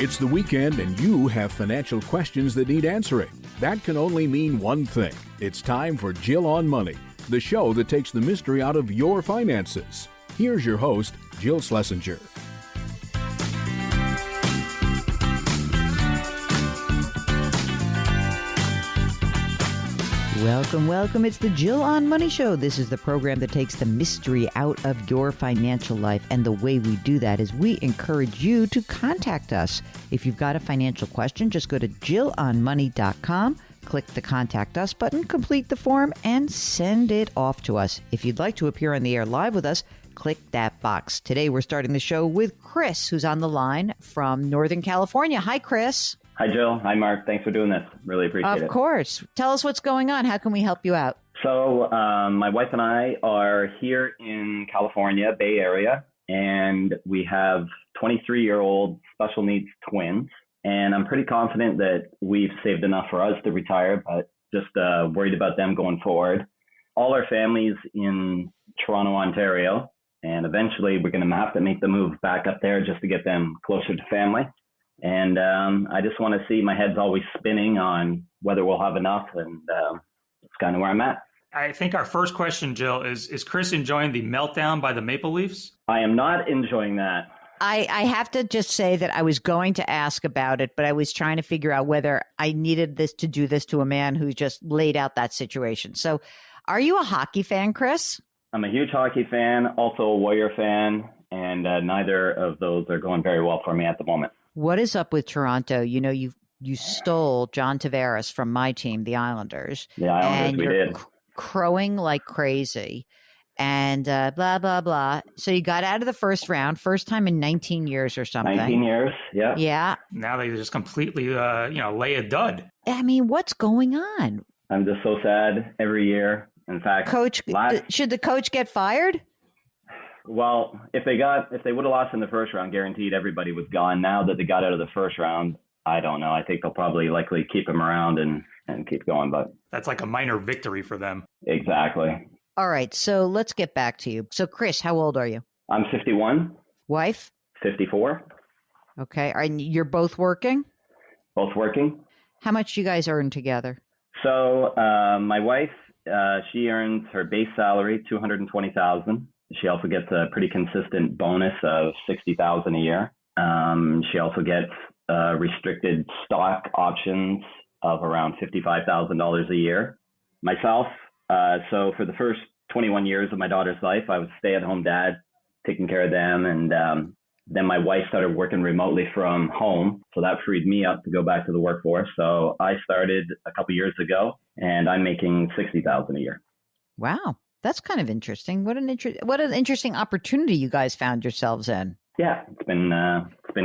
It's the weekend and you have financial questions that need answering. That can only mean one thing. It's time for Jill on Money, the show that takes the mystery out of your finances. Here's your host, Jill Schlesinger. Welcome. It's the Jill on Money Show. This is the program that takes the mystery out of your financial life. And the way we do that is we encourage you to contact us. If you've got a financial question, just go to jillonmoney.com, click the Contact Us button, complete the form, and send it off to us. If you'd like to appear on the air live with us, click that box. Today, we're starting the show with Chris, who's on the line from Northern California. Hi, Chris. Hi, Jill. Hi, Mark. Thanks for doing this. Really appreciate it. Of course. Tell us what's going on. How can we help you out? So my wife and I are here in California, Bay Area, and we have 23-year-old special needs twins. And I'm pretty confident that we've saved enough for us to retire, but just worried about them going forward. All our family's in Toronto, Ontario, and eventually we're going to have to make the move back up there just to get them closer to family. And I just want to see, my head's always spinning on whether we'll have enough, and that's kind of where I'm at. I think our first question, Jill, is Chris enjoying the meltdown by the Maple Leafs? I am not enjoying that. I have to just say that I was going to ask about it, but I was trying to figure out whether I needed to do this to a man who just laid out that situation. So are you a hockey fan, Chris? I'm a huge hockey fan, also a Warrior fan, and neither of those are going very well for me at the moment. What is up with Toronto? You know, you stole John Tavares from my team, the Islanders. The Islanders, and we you're did. Crowing like crazy and blah, blah, blah. So you got out of the first round, first time in 19 years or something. 19 years, yeah. Yeah. Now they just completely, lay a dud. I mean, what's going on? I'm just so sad every year. In fact, should the coach get fired? Well, if they would have lost in the first round, guaranteed everybody was gone. Now that they got out of the first round, I don't know. I think they'll probably likely keep him around and keep going. But that's like a minor victory for them. Exactly. All right. So let's get back to you. So, Chris, how old are you? I'm 51. Wife? 54. Okay. And you're both working? Both working. How much do you guys earn together? So my wife, she earns her base salary, $220,000. She also gets a pretty consistent bonus of $60,000 a year. She also gets restricted stock options of around $55,000 a year. Myself, so for the first 21 years of my daughter's life, I was a stay-at-home dad, taking care of them. And then my wife started working remotely from home. So that freed me up to go back to the workforce. So I started a couple years ago, and I'm making $60,000 a year. Wow. That's kind of interesting. What an interesting opportunity you guys found yourselves in. Yeah, it's been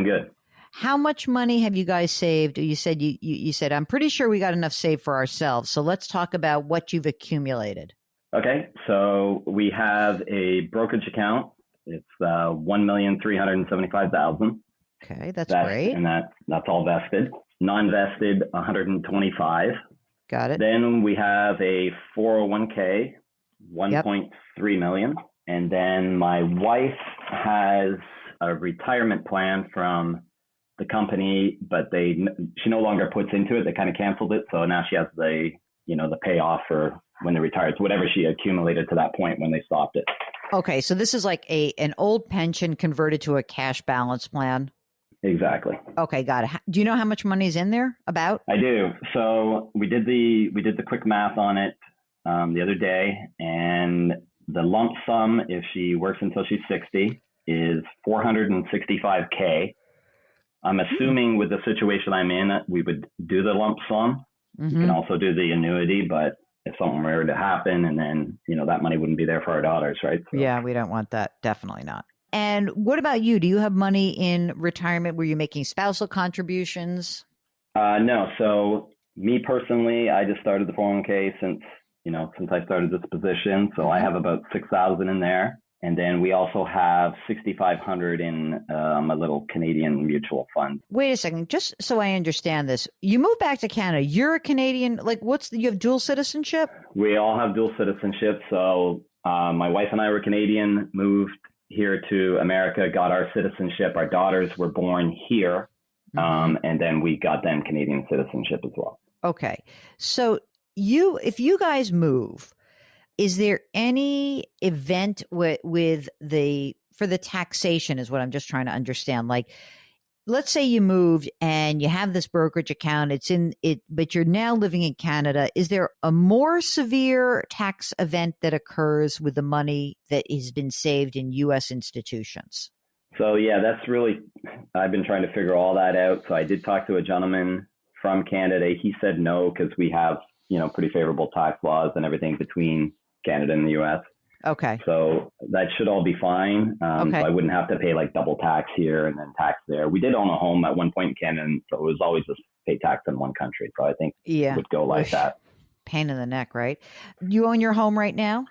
good. How much money have you guys saved? You said you said, I'm pretty sure we got enough saved for ourselves. So let's talk about what you've accumulated. Okay, so we have a brokerage account. It's $1,375,000. Okay, that's great. And that's all vested. Non-vested, $125,000. Got it. Then we have a 401k. $1.3 million. And then my wife has a retirement plan from the company, but she no longer puts into it. They kind of canceled it. So now she has the payoff for when they retired. So whatever she accumulated to that point when they stopped it. Okay. So this is like an old pension converted to a cash balance plan. Exactly. Okay. Got it. Do you know how much money is in there about? I do. So we did the quick math on it the other day, and the lump sum, if she works until she's 60, is $465K. I'm assuming with the situation I'm in, we would do the lump sum. Mm-hmm. You can also do the annuity, but if something were to happen, and then, that money wouldn't be there for our daughters, right? So. Yeah, we don't want that. Definitely not. And what about you? Do you have money in retirement where you're making spousal contributions? No. So me personally, I just started the 401k since I started this position. So I have about $6,000 in there. And then we also have $6,500 in a little Canadian mutual fund. Wait a second, just so I understand this. You moved back to Canada. You're a Canadian. You have dual citizenship? We all have dual citizenship. So my wife and I were Canadian, moved here to America, got our citizenship. Our daughters were born here. And then we got them Canadian citizenship as well. Okay. So if you guys move, is there any event for the taxation is what I'm just trying to understand. Like, let's say you moved and you have this brokerage account, but you're now living in Canada. Is there a more severe tax event that occurs with the money that has been saved in U.S. institutions? So yeah, I've been trying to figure all that out. So I did talk to a gentleman from Canada. He said no, because we have, pretty favorable tax laws and everything between Canada and the U.S. Okay. So that should all be fine. Okay. So I wouldn't have to pay like double tax here and then tax there. We did own a home at one point in Canada, so it was always just pay tax in one country. So I think it would go like that. Pain in the neck, right? You own your home right now?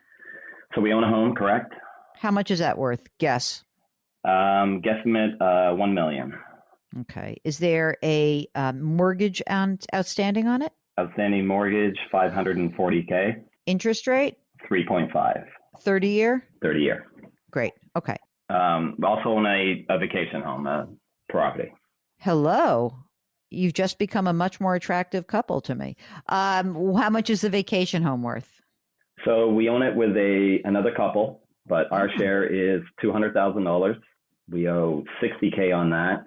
So we own a home, correct? How much is that worth? Guess. Guesstimate $1 million. Okay. Is there a mortgage outstanding on it? Outstanding mortgage, $540K. Interest rate? 3.5. 30 year? 30 year. Great. Okay. Also own a vacation home, property. Hello. You've just become a much more attractive couple to me. How much is the vacation home worth? So we own it with another couple, but our share is $200,000. We owe $60K on that.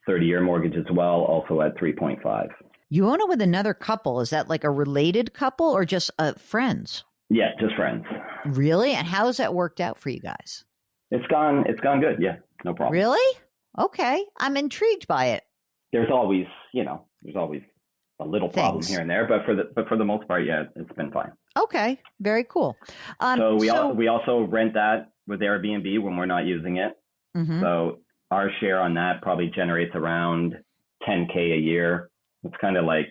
30-year mortgage as well, also at 3.5. You own it with another couple. Is that like a related couple or just friends? Yeah, just friends. Really? And how has that worked out for you guys? It's gone good. Yeah, no problem. Really? Okay. I'm intrigued by it. There's always a little problem here and there, but for the most part, yeah, it's been fine. Okay. Very cool. So we also rent that with Airbnb when we're not using it. Mm-hmm. So our share on that probably generates around $10K a year. It's kind of like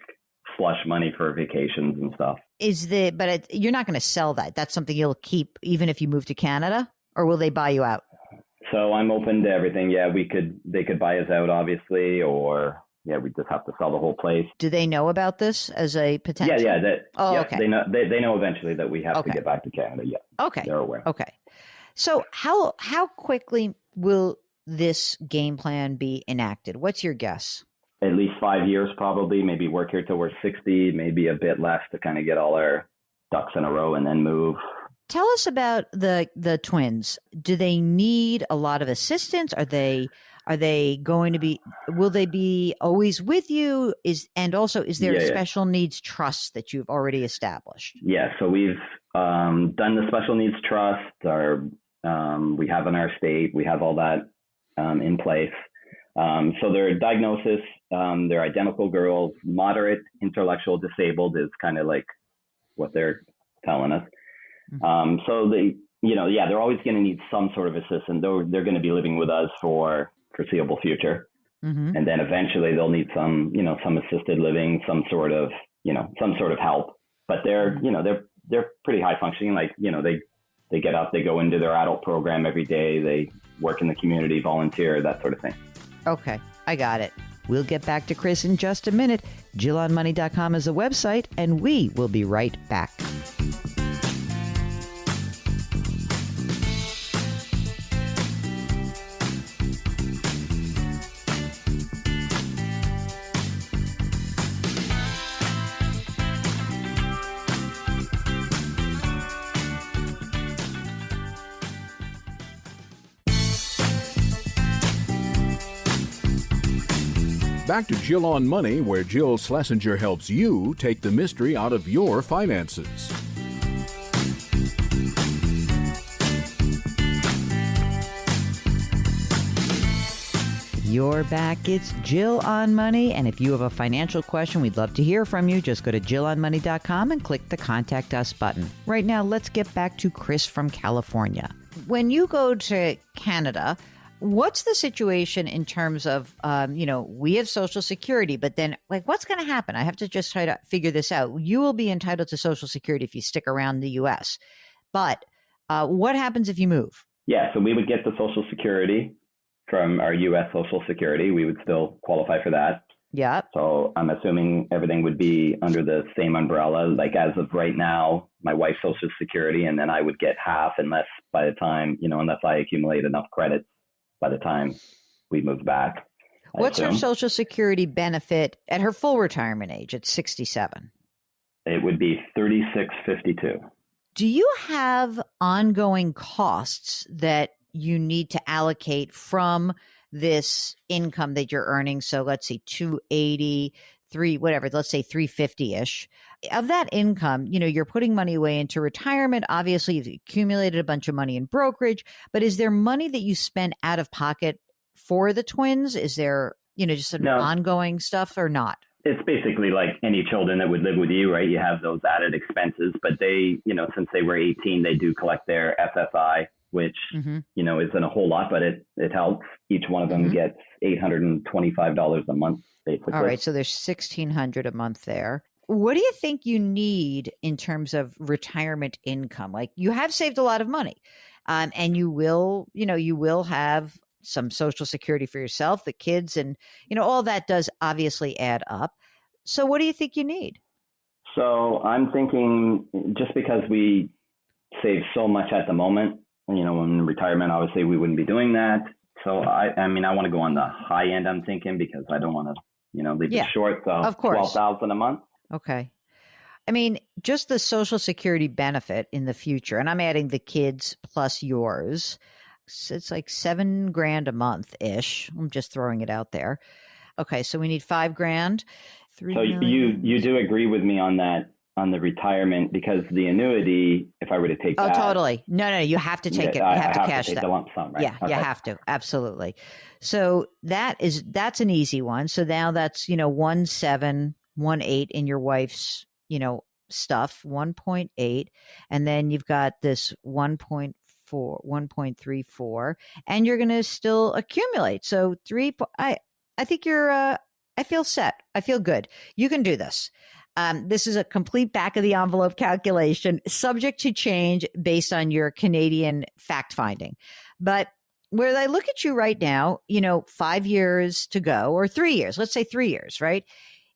slush money for vacations and stuff. But you're not going to sell that. That's something you'll keep even if you move to Canada, or will they buy you out? So I'm open to everything. Yeah, they could buy us out, obviously, or yeah, we just have to sell the whole place. Do they know about this as a potential? Yeah. Okay. They know eventually that we have to get back to Canada. Yeah. Okay. They're aware. Okay. So how quickly will this game plan be enacted? What's your guess? At least 5 years, probably. Maybe work here till we're 60, maybe a bit less to kind of get all our ducks in a row and then move. Tell us about the twins. Do they need a lot of assistance? Are they going to be? Will they be always with you? Is there a special needs trust that you've already established? Yeah. So we've done the special needs trust. We have in our state. We have all that in place. So their diagnosis, they're identical girls. Moderate intellectual disabled is kind of like what they're telling us. So they're always going to need some sort of assistance. They're going to be living with us for foreseeable future. Mm-hmm. And then eventually they'll need some assisted living, some sort of help. But they're pretty high functioning. Like, they get up, they go into their adult program every day. They work in the community, volunteer, that sort of thing. Okay, I got it. We'll get back to Chris in just a minute. JillOnMoney.com is the website, and we will be right back. Back to Jill on Money, where Jill Schlesinger helps you take the mystery out of your finances. You're back. It's Jill on Money. And if you have a financial question, we'd love to hear from you. Just go to JillOnMoney.com and click the Contact Us button. Right now, let's get back to Chris from California. When you go to Canada, what's the situation in terms of, we have Social Security, but then what's going to happen? I have to just try to figure this out. You will be entitled to Social Security if you stick around the U.S. But what happens if you move? Yeah, so we would get the Social Security from our U.S. Social Security. We would still qualify for that. Yeah. So I'm assuming everything would be under the same umbrella. Like as of right now, my wife's Social Security, and then I would get half unless I accumulate enough credits by the time we move back. What's her assume. Social Security benefit at her full retirement age at 67? It would be $36.52. Do you have ongoing costs that you need to allocate from this income that you're earning? So let's see, 280, whatever, let's say 350-ish. Of that income, you're putting money away into retirement. Obviously, you've accumulated a bunch of money in brokerage, but is there money that you spend out of pocket for the twins? Is there, just some ongoing stuff or not? It's basically like any children that would live with you, right? You have those added expenses, but they, since they were 18, they do collect their SSI, which, isn't a whole lot, but it helps. Each one of them gets $825 a month, basically. All right. So there's $1,600 a month there. What do you think you need in terms of retirement income? Like, you have saved a lot of money, and you will have some Social Security for yourself, the kids, and, all that does obviously add up. So what do you think you need? So I'm thinking, just because we save so much at the moment, in retirement, obviously we wouldn't be doing that. So I want to go on the high end, I'm thinking, because I don't want to, leave it short. So of course. $12,000 a month. Okay. Just the Social Security benefit in the future, and I'm adding the kids plus yours. It's like $7,000 a month ish. I'm just throwing it out there. Okay. So we need $5,000. So you do agree with me on that, on the retirement, because the annuity, if I were to take that. Oh, totally. No, you have to take it. You have to cash that. The lump sum, right? Yeah, okay. You have to. Absolutely. So that's an easy one. So now that's, 1.718 in your wife's, stuff, 1.8. And then you've got this 1.34, and you're going to still accumulate. So I think I feel set. I feel good. You can do this. This is a complete back of the envelope calculation, subject to change based on your Canadian fact finding. But where I look at you right now, 5 years to go, or 3 years, let's say 3 years, right?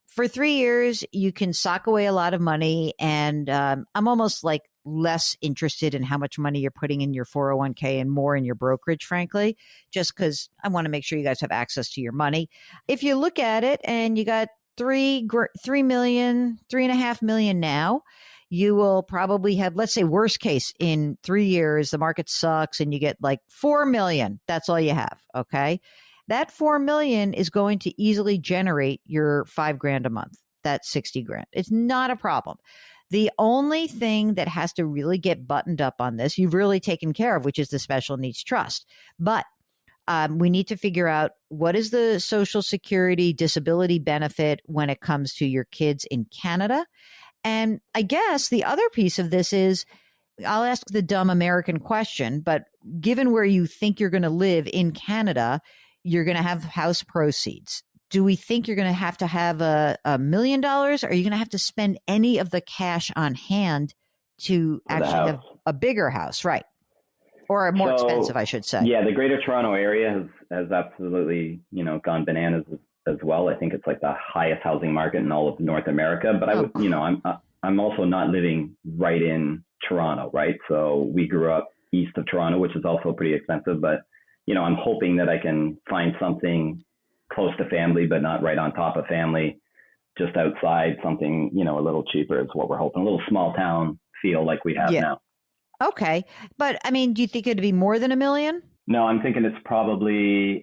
For 3 years, you can sock away a lot of money. And I'm almost like less interested in how much money you're putting in your 401k and more in your brokerage, frankly, just because I want to make sure you guys have access to your money. If you look at it and you got $3.5 million now, you will probably have, let's say worst case, in 3 years, the market sucks and you get like $4 million. That's all you have. Okay. That $4 million is going to easily generate your $5,000 a month. That's $60,000. It's not a problem. The only thing that has to really get buttoned up on this, you've really taken care of, which is the special needs trust. But we need to figure out what is the Social Security disability benefit when it comes to your kids in Canada. And I guess the other piece of this is, I'll ask the dumb American question, but given where you think you're going to live in Canada, you're going to have house proceeds. Do we think you're going to have $1 million? Or are you going to have to spend any of the cash on hand to actually have a bigger house? Right. Or more expensive, I should say. Yeah, the Greater Toronto area has absolutely, gone bananas as well. I think it's like the highest housing market in all of North America. But I'm also not living right in Toronto, right? So we grew up east of Toronto, which is also pretty expensive. But, I'm hoping that I can find something close to family, but not right on top of family, just outside, something, a little cheaper is what we're hoping. A little small town feel like we have now. Okay. But do you think it'd be more than $1 million? No, I'm thinking it's probably,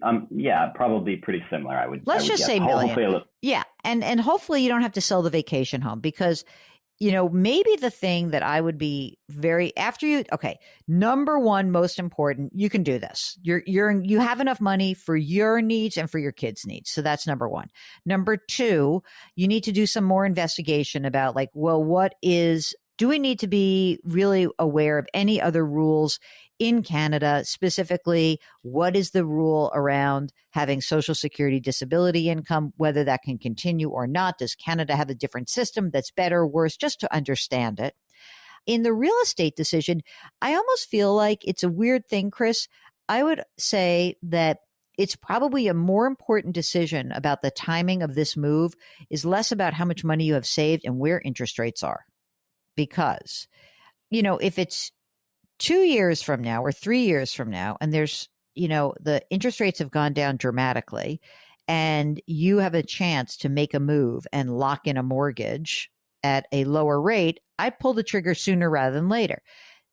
probably pretty similar. Let's just say $1 million. Yeah. And hopefully you don't have to sell the vacation home, because, maybe the thing that I would be number one, most important, you can do this. You have enough money for your needs and for your kids' needs. So that's number one. Number two, you need to do some more investigation about do we need to be really aware of any other rules in Canada? Specifically, what is the rule around having Social Security disability income, whether that can continue or not? Does Canada have a different system that's better or worse, just to understand it? In the real estate decision, I almost feel like it's a weird thing, Chris. I would say that it's probably a more important decision about the timing of this move is less about how much money you have saved and where interest rates are. Because, if it's 2 years from now or 3 years from now, and there's, the interest rates have gone down dramatically, and you have a chance to make a move and lock in a mortgage at a lower rate, I'd pull the trigger sooner rather than later.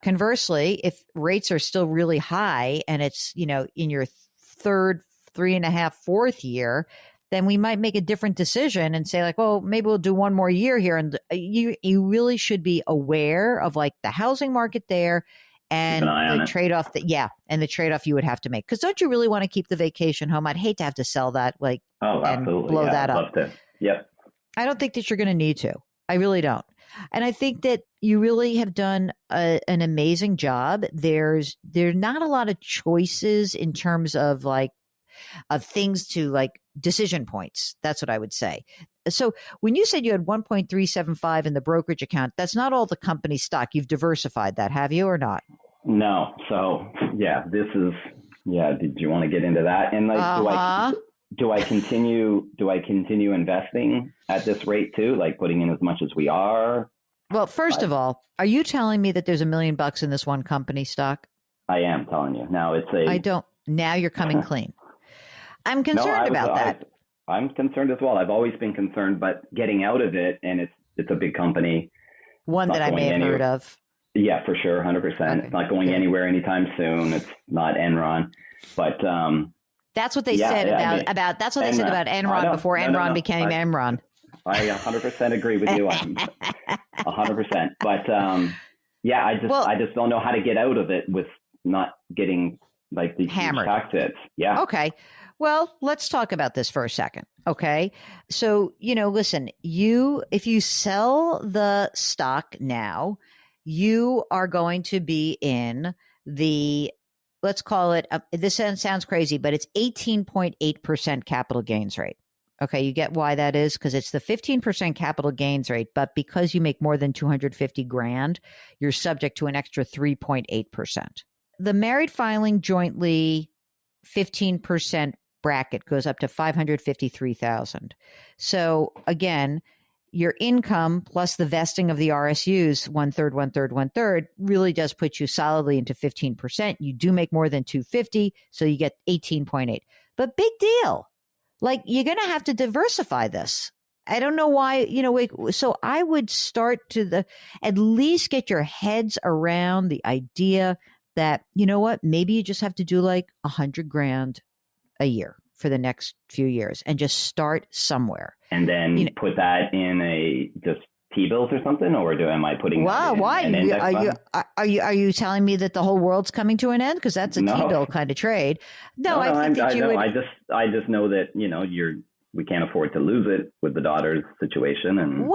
Conversely, if rates are still really high and it's, in your third, 3.5, fourth year, then we might make a different decision and say like, well, maybe we'll do one more year here. And you really should be aware of like the housing market there and the trade-off and the trade-off you would have to make. Because don't you really want to keep the vacation home? I'd hate to have to sell that and absolutely. blow that I'd up. love to. Yep. I don't think that you're going to need to. I really don't. And I think that you really have done an amazing job. There's not a lot of choices in terms of of things to decision points. That's what I would say. So when you said you had 1.375 in the brokerage account, that's not all the company stock. You've diversified that, have you, or not? No. So did you want to get into that? And do I continue investing at this rate too? Like putting in as much as we are? Well, first of all, are you telling me that there's $1 million in this one company stock? I am telling you. Now now you're coming clean. I'm concerned about that. I'm concerned as well. I've always been concerned, but getting out of it, and it's a big company. One that I may have heard of. Yeah, for sure. 100%. Okay. It's not going anywhere anytime soon. It's not Enron, but, that's what they said about that's what they said about Enron before Enron became Enron. I 100% agree with you. 100%. But I just don't know how to get out of it with not getting these hammered tax hits. Yeah. Okay. Well, let's talk about this for a second. Okay. So, listen, if you sell the stock now, you are going to be in let's call it, this sounds crazy, but it's 18.8% capital gains rate. Okay. You get why that is? Because it's the 15% capital gains rate, but because you make more than $250,000, you're subject to an extra 3.8%. The married filing jointly 15% bracket goes up to $553,000. So again, your income plus the vesting of the RSUs, 1/3, 1/3, 1/3, really does put you solidly into 15%. You do make more than $250,000, so you get 18.8. But big deal. You're going to have to diversify this. I don't know why, so I would start at least get your heads around the idea that, maybe you just have to do $100,000 a year for the next few years and just start somewhere. And then put that in just T-bills or something, or am I putting? Wow, why are you telling me that the whole world's coming to an end? Because that's a T-bill kind of trade. I just know that we can't afford to lose it with the daughter's situation. And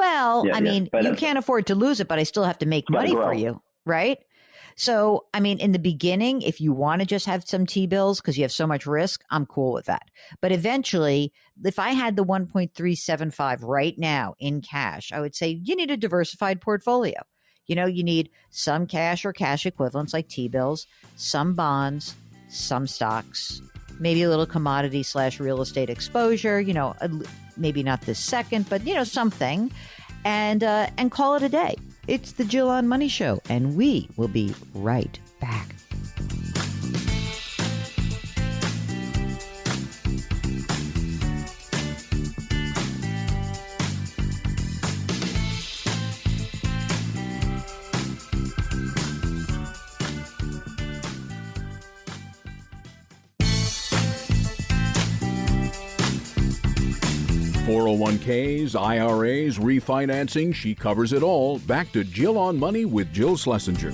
you can't afford to lose it, but I still have to make money for you, right? So, in the beginning, if you want to just have some T-bills because you have so much risk, I'm cool with that. But eventually, if I had the 1.375 right now in cash, I would say you need a diversified portfolio. You need some cash or cash equivalents like T-bills, some bonds, some stocks, maybe a little commodity / real estate exposure, maybe not this second, but, something, and call it a day. It's the Jill on Money Show, and we will be right back. .401ks, IRAs, refinancing, she covers it all. Back to Jill on Money with Jill Schlesinger.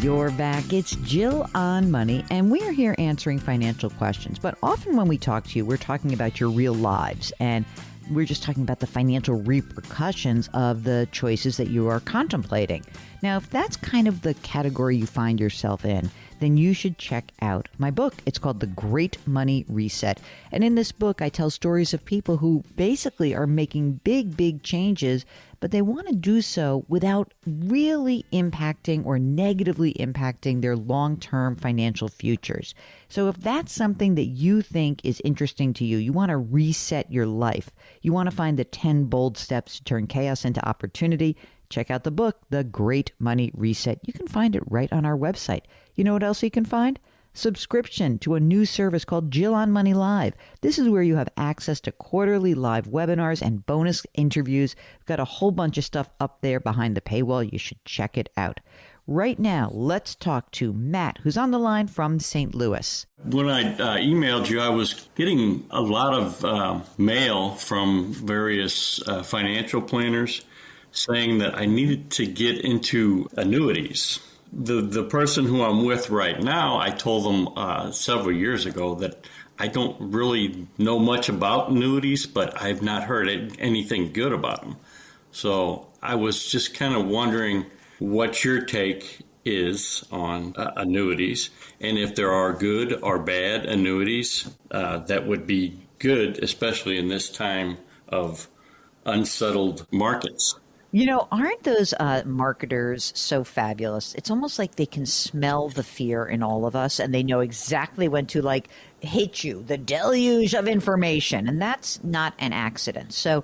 You're back. It's Jill on Money, and we're here answering financial questions. But often when we talk to you, we're talking about your real lives, and we're just talking about the financial repercussions of the choices that you are contemplating. Now, if that's kind of the category you find yourself in, then you should check out my book. It's called The Great Money Reset. And in this book, I tell stories of people who basically are making big, big changes but they want to do so without really impacting or negatively impacting their long-term financial futures. So if that's something that you think is interesting to you, you want to reset your life, you want to find the 10 bold steps to turn chaos into opportunity, check out the book, The Great Money Reset. You can find it right on our website. You know what else you can find? Subscription to a new service called Jill on Money Live. This is where you have access to quarterly live webinars and bonus interviews. We've got a whole bunch of stuff up there behind the paywall. You should check it out. Right now, let's talk to Matt, who's on the line from St. Louis. When I emailed you, I was getting a lot of mail from various financial planners saying that I needed to get into annuities. The person who I'm with right now, I told them several years ago that I don't really know much about annuities, but I've not heard anything good about them. So I was just kind of wondering what your take is on annuities, and if there are good or bad annuities that would be good, especially in this time of unsettled markets. You know, aren't those marketers so fabulous? It's almost like they can smell the fear in all of us, and they know exactly when to, like, hit you, the deluge of information. And that's not an accident. So,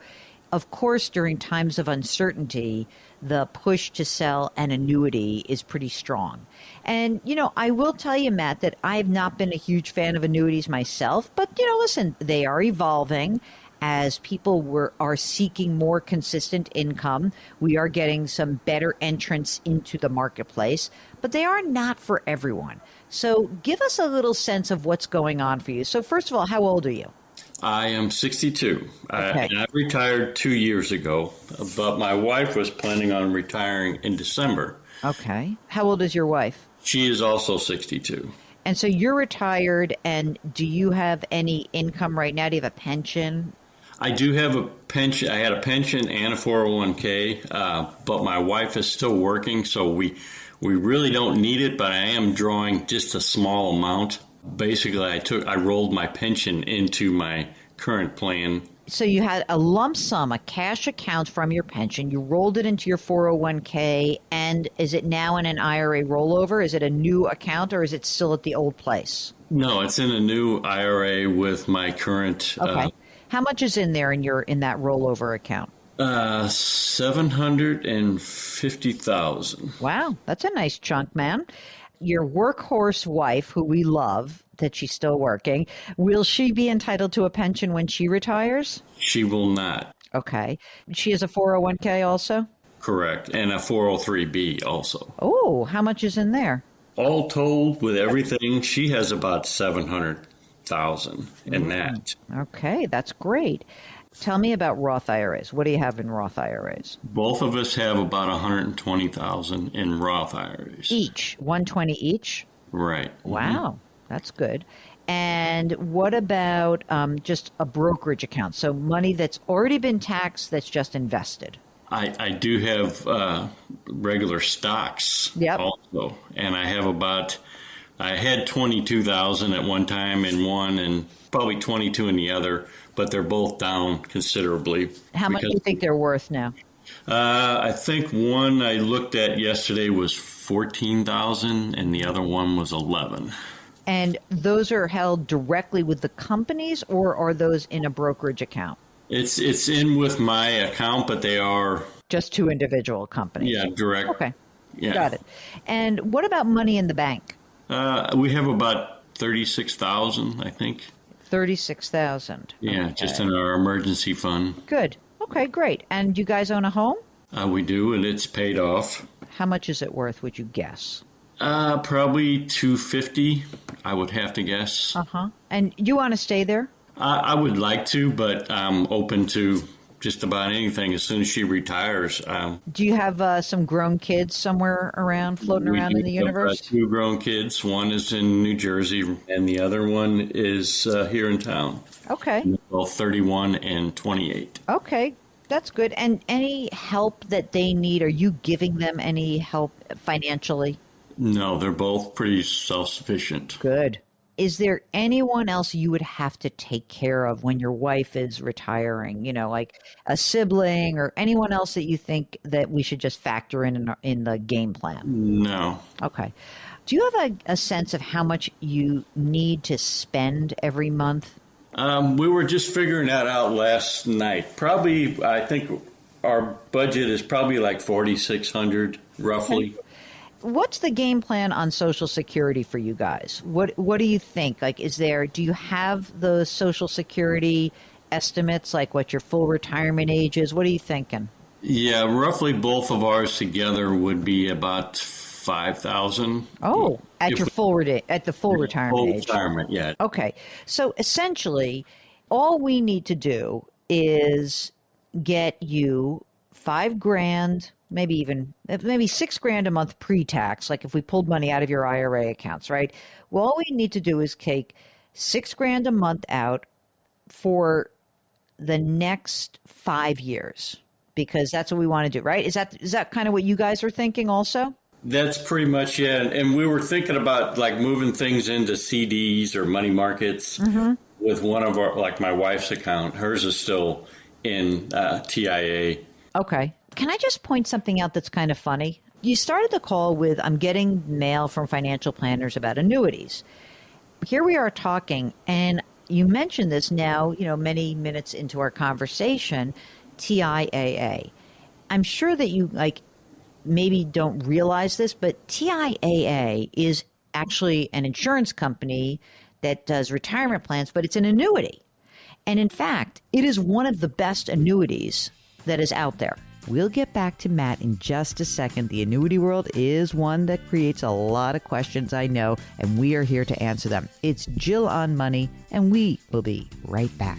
of course, during times of uncertainty, the push to sell an annuity is pretty strong. And, you know, I will tell you, Matt, that I've not been a huge fan of annuities myself. But, you know, listen, they are evolving. As people are seeking more consistent income, we are getting some better entrants into the marketplace, but they are not for everyone. So give us a little sense of what's going on for you. So first of all, how old are you? I am 62. Okay. And I retired 2 years ago, but my wife was planning on retiring in December. Okay. How old is your wife? She is also 62. And so you're retired, and do you have any income right now? Do you have a pension? I do have a pension. I had a pension and a 401k, but my wife is still working, so we really don't need it, but I am drawing just a small amount. Basically, I rolled my pension into my current plan. So you had a lump sum, a cash account from your pension. You rolled it into your 401k, and is it now in an IRA rollover? Is it a new account, or is it still at the old place? No, it's in a new IRA with my current. Okay. How much is in there in that rollover account? $750,000. Wow, that's a nice chunk, man. Your workhorse wife, who we love, that she's still working, will she be entitled to a pension when she retires? She will not. Okay. She has a 401k also? Correct. And a 403B also. Oh, how much is in there? All told, with everything, she has about $700,000 in that. Okay, that's great. Tell me about Roth IRAs. What do you have in Roth IRAs? Both of us have about $120,000 in Roth IRAs. Each? 120 each? Right. Wow, that's good. And what about just a brokerage account? So money that's already been taxed that's just invested. I do have regular stocks also. And I have I had 22,000 at one time in one and probably 22 in the other, but they're both down considerably. How much do you think they're worth now? I think one I looked at yesterday was 14,000 and the other one was 11. And those are held directly with the companies, or are those in a brokerage account? It's in with my account, but they are just two individual companies. Yeah, direct. Okay. Yeah. Got it. And what about money in the bank? We have about 36,000, I think. 36,000. Yeah, Okay. just in our emergency fund. Good. Okay, great. And you guys own a home? We do, and it's paid off. How much is it worth, would you guess? Probably 250, I would have to guess. Uh-huh. And you want to stay there? I would like to, but I'm open to just about anything as soon as she retires. Do you have some grown kids somewhere around, floating around in the universe? Two grown kids. One is in New Jersey, and the other one is here in town. Okay. Well, 31 and 28. Okay. That's good. And any help that they need, are you giving them any help financially? No, they're both pretty self-sufficient. Good. is there anyone else you would have to take care of when your wife is retiring? Like a sibling or anyone else that you think that we should just factor in the game plan? No. Okay. Do you have a sense of how much you need to spend every month? We were just figuring that out last night. Probably, I think our budget is probably like $4,600 roughly. Okay. What's the game plan on Social Security for you guys? What do you think? Like, do you have the Social Security estimates, like what your full retirement age is? What are you thinking? Yeah, roughly both of ours together would be about $5,000. Oh, at the full retirement age. Retirement, yeah. Okay. So essentially, all we need to do is get you $5,000, maybe $6,000 a month pre-tax, like if we pulled money out of your IRA accounts, right? Well, all we need to do is take $6,000 a month out for the next 5 years, because that's what we want to do, right? Is that kind of what you guys are thinking also? That's pretty much it. And we were thinking about like moving things into CDs or money markets with one of our, like my wife's account. Hers is still in TIA. Okay. Can I just point something out that's kind of funny? You started the call with, I'm getting mail from financial planners about annuities. Here we are talking, and you mentioned this now, many minutes into our conversation, TIAA. I'm sure that you maybe don't realize this, but TIAA is actually an insurance company that does retirement plans, but it's an annuity. And in fact, it is one of the best annuities that is out there. We'll get back to Matt in just a second. The annuity world is one that creates a lot of questions, I know, and we are here to answer them. It's Jill on Money, and we will be right back.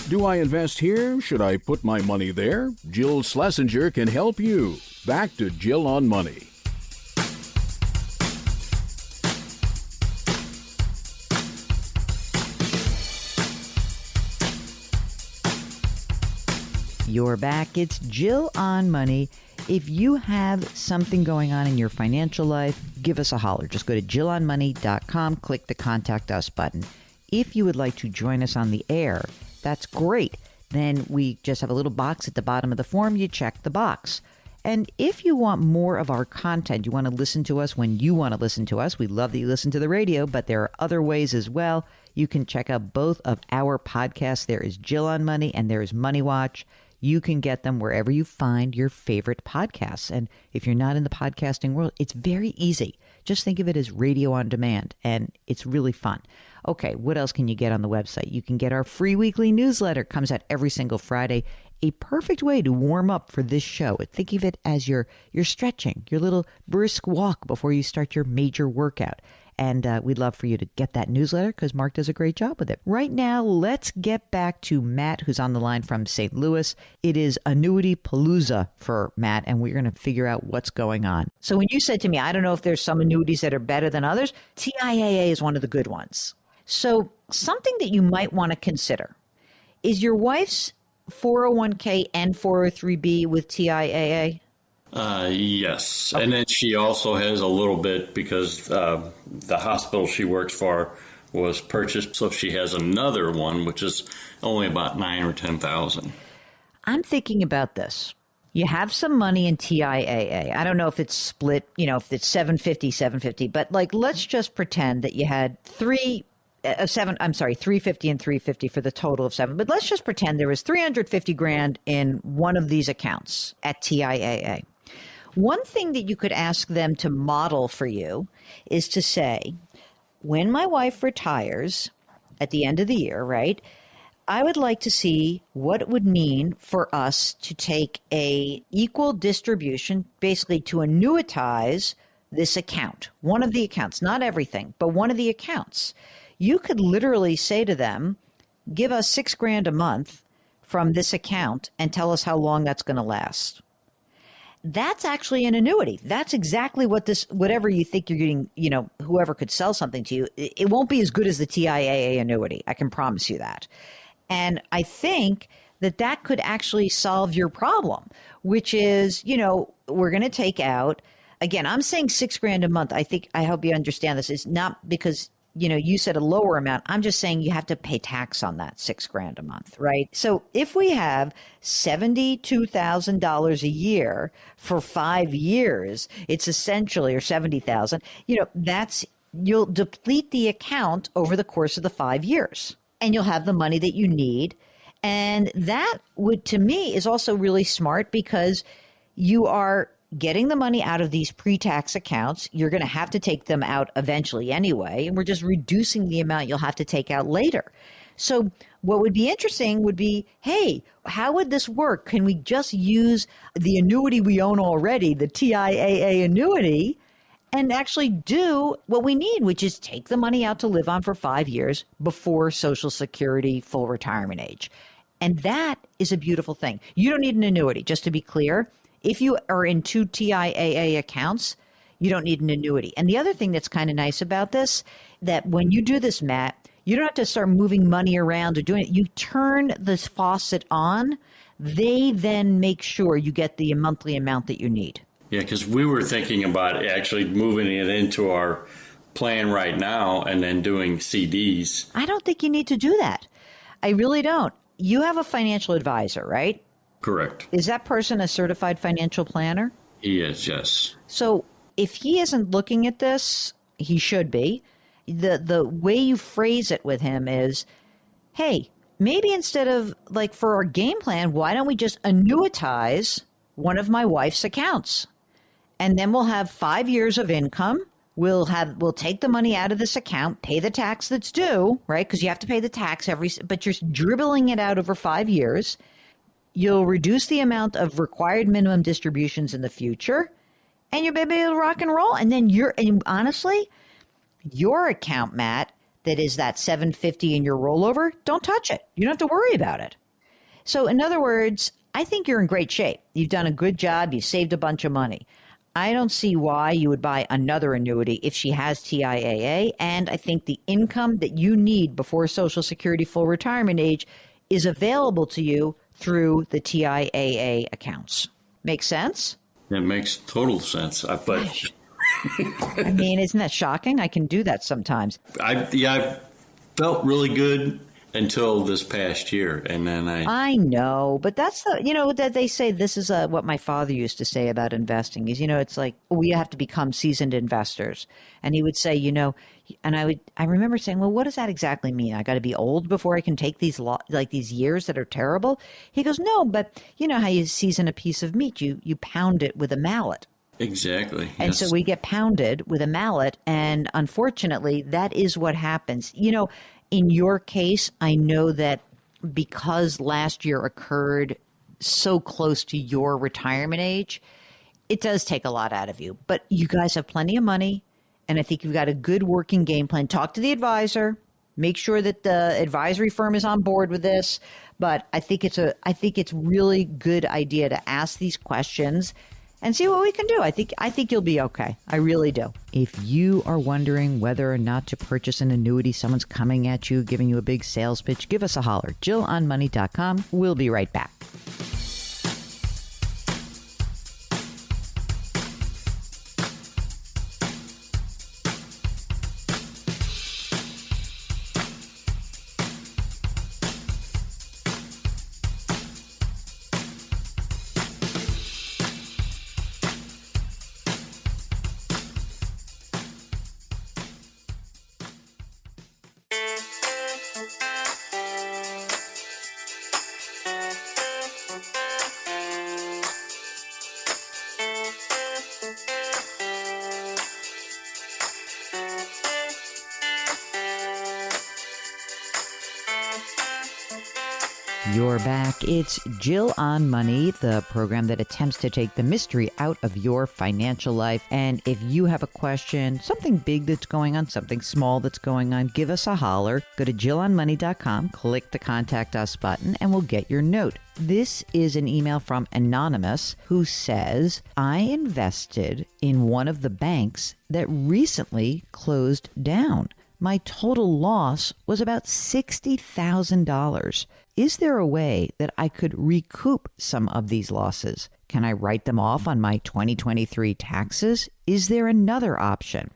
Do I invest here? Should I put my money there? Jill Schlesinger can help you. Back to Jill on Money. You're back. It's Jill on Money. If you have something going on in your financial life, give us a holler. Just go to jillonmoney.com, click the Contact Us button. If you would like to join us on the air, that's great. Then we just have a little box at the bottom of the form. You check the box. And if you want more of our content, you want to listen to us when you want to listen to us. We love that you listen to the radio, but there are other ways as well. You can check out both of our podcasts. There is Jill on Money and there is Money Watch. You can get them wherever you find your favorite podcasts. And if you're not in the podcasting world, it's very easy. Just think of it as radio on demand, and it's really fun. Okay, what else can you get on the website? You can get our free weekly newsletter. Comes out every single Friday. A perfect way to warm up for this show. Think of it as your stretching, your little brisk walk before you start your major workout. And we'd love for you to get that newsletter because Mark does a great job with it. Right now, let's get back to Matt, who's on the line from St. Louis. It is Annuity Palooza for Matt, and we're going to figure out what's going on. So when you said to me, I don't know if there's some annuities that are better than others, TIAA is one of the good ones. So something that you might want to consider is your wife's 401k and 403b with TIAA? Yes. Okay. And then she also has a little bit because the hospital she works for was purchased. So she has another one, which is only about $9,000 or $10,000. I'm thinking about this. You have some money in TIAA. I don't know if it's split, if it's 750, but let's just pretend that you had 350 and 350 for the total of 7. But let's just pretend there was $350,000 in one of these accounts at TIAA. One thing that you could ask them to model for you is to say, when my wife retires at the end of the year, right, I would like to see what it would mean for us to take a equal distribution, basically to annuitize this account, one of the accounts, not everything, but one of the accounts. You could literally say to them, give us $6,000 a month from this account and tell us how long that's going to last. That's actually an annuity. That's exactly what this, whatever you think you're getting, whoever could sell something to you, it won't be as good as the TIAA annuity. I can promise you that. And I think that could actually solve your problem, which is, we're going to take out, again, I'm saying $6,000 a month. I hope you understand this. It's not because you said a lower amount. I'm just saying you have to pay tax on that $6,000 a month, right? So if we have $72,000 a year for 5 years, it's essentially, or 70,000, you'll deplete the account over the course of the 5 years, and you'll have the money that you need. And that would, to me, is also really smart because you are getting the money out of these pre-tax accounts. You're going to have to take them out eventually anyway, and we're just reducing the amount you'll have to take out later. So what would be interesting would be, hey, how would this work? Can we just use the annuity we own already, the TIAA annuity, and actually do what we need, which is take the money out to live on for 5 years before Social Security full retirement age? And that is a beautiful thing. You don't need an annuity, just to be clear. If you are in 2 TIAA accounts, you don't need an annuity. And the other thing that's kind of nice about this, that when you do this, Matt, you don't have to start moving money around or doing it. You turn this faucet on. They then make sure you get the monthly amount that you need. Yeah, because we were thinking about actually moving it into our plan right now and then doing CDs. I don't think you need to do that. I really don't. You have a financial advisor, right? Correct. Is that person a certified financial planner? He is, yes. So if he isn't looking at this, he should be. The way you phrase it with him is, hey, maybe instead of for our game plan, why don't we just annuitize one of my wife's accounts? And then we'll have 5 years of income. We'll take the money out of this account, pay the tax that's due, right? Because you have to pay the tax but you're dribbling it out over 5 years. You'll reduce the amount of required minimum distributions in the future, and you'll be able to rock and roll. And then honestly, your account, Matt, that is that $750 in your rollover, don't touch it. You don't have to worry about it. So in other words, I think you're in great shape. You've done a good job. You've saved a bunch of money. I don't see why you would buy another annuity if she has TIAA. And I think the income that you need before Social Security full retirement age is available to you through the TIAA accounts. Make sense? It makes total sense. But I mean, isn't that shocking? I can do that sometimes. I felt really good until this past year, and then I know, but that's that they say this is what my father used to say about investing is, it's like we have to become seasoned investors. And he would say, and I remember saying, well, what does that exactly mean? I got to be old before I can take these these years that are terrible. He goes, no, but you know how you season a piece of meat, you pound it with a mallet. Exactly. And yes. So we get pounded with a mallet. And unfortunately, that is what happens. In your case, I know that because last year occurred so close to your retirement age, it does take a lot out of you. But you guys have plenty of money, and I think you've got a good working game plan. Talk to the advisor. Make sure that the advisory firm is on board with this. But I think it's really good idea to ask these questions and see what we can do. I think you'll be okay. I really do. If you are wondering whether or not to purchase an annuity, someone's coming at you, giving you a big sales pitch, give us a holler. JillOnMoney.com. We'll be right back. You're back. It's Jill on Money, the program that attempts to take the mystery out of your financial life. And if you have a question, something big that's going on, something small that's going on, give us a holler. Go to JillOnMoney.com, click the Contact Us button, and we'll get your note. This is an email from Anonymous who says, I invested in one of the banks that recently closed down. My total loss was about $60,000. Is there a way that I could recoup some of these losses? Can I write them off on my 2023 taxes? Is there another option?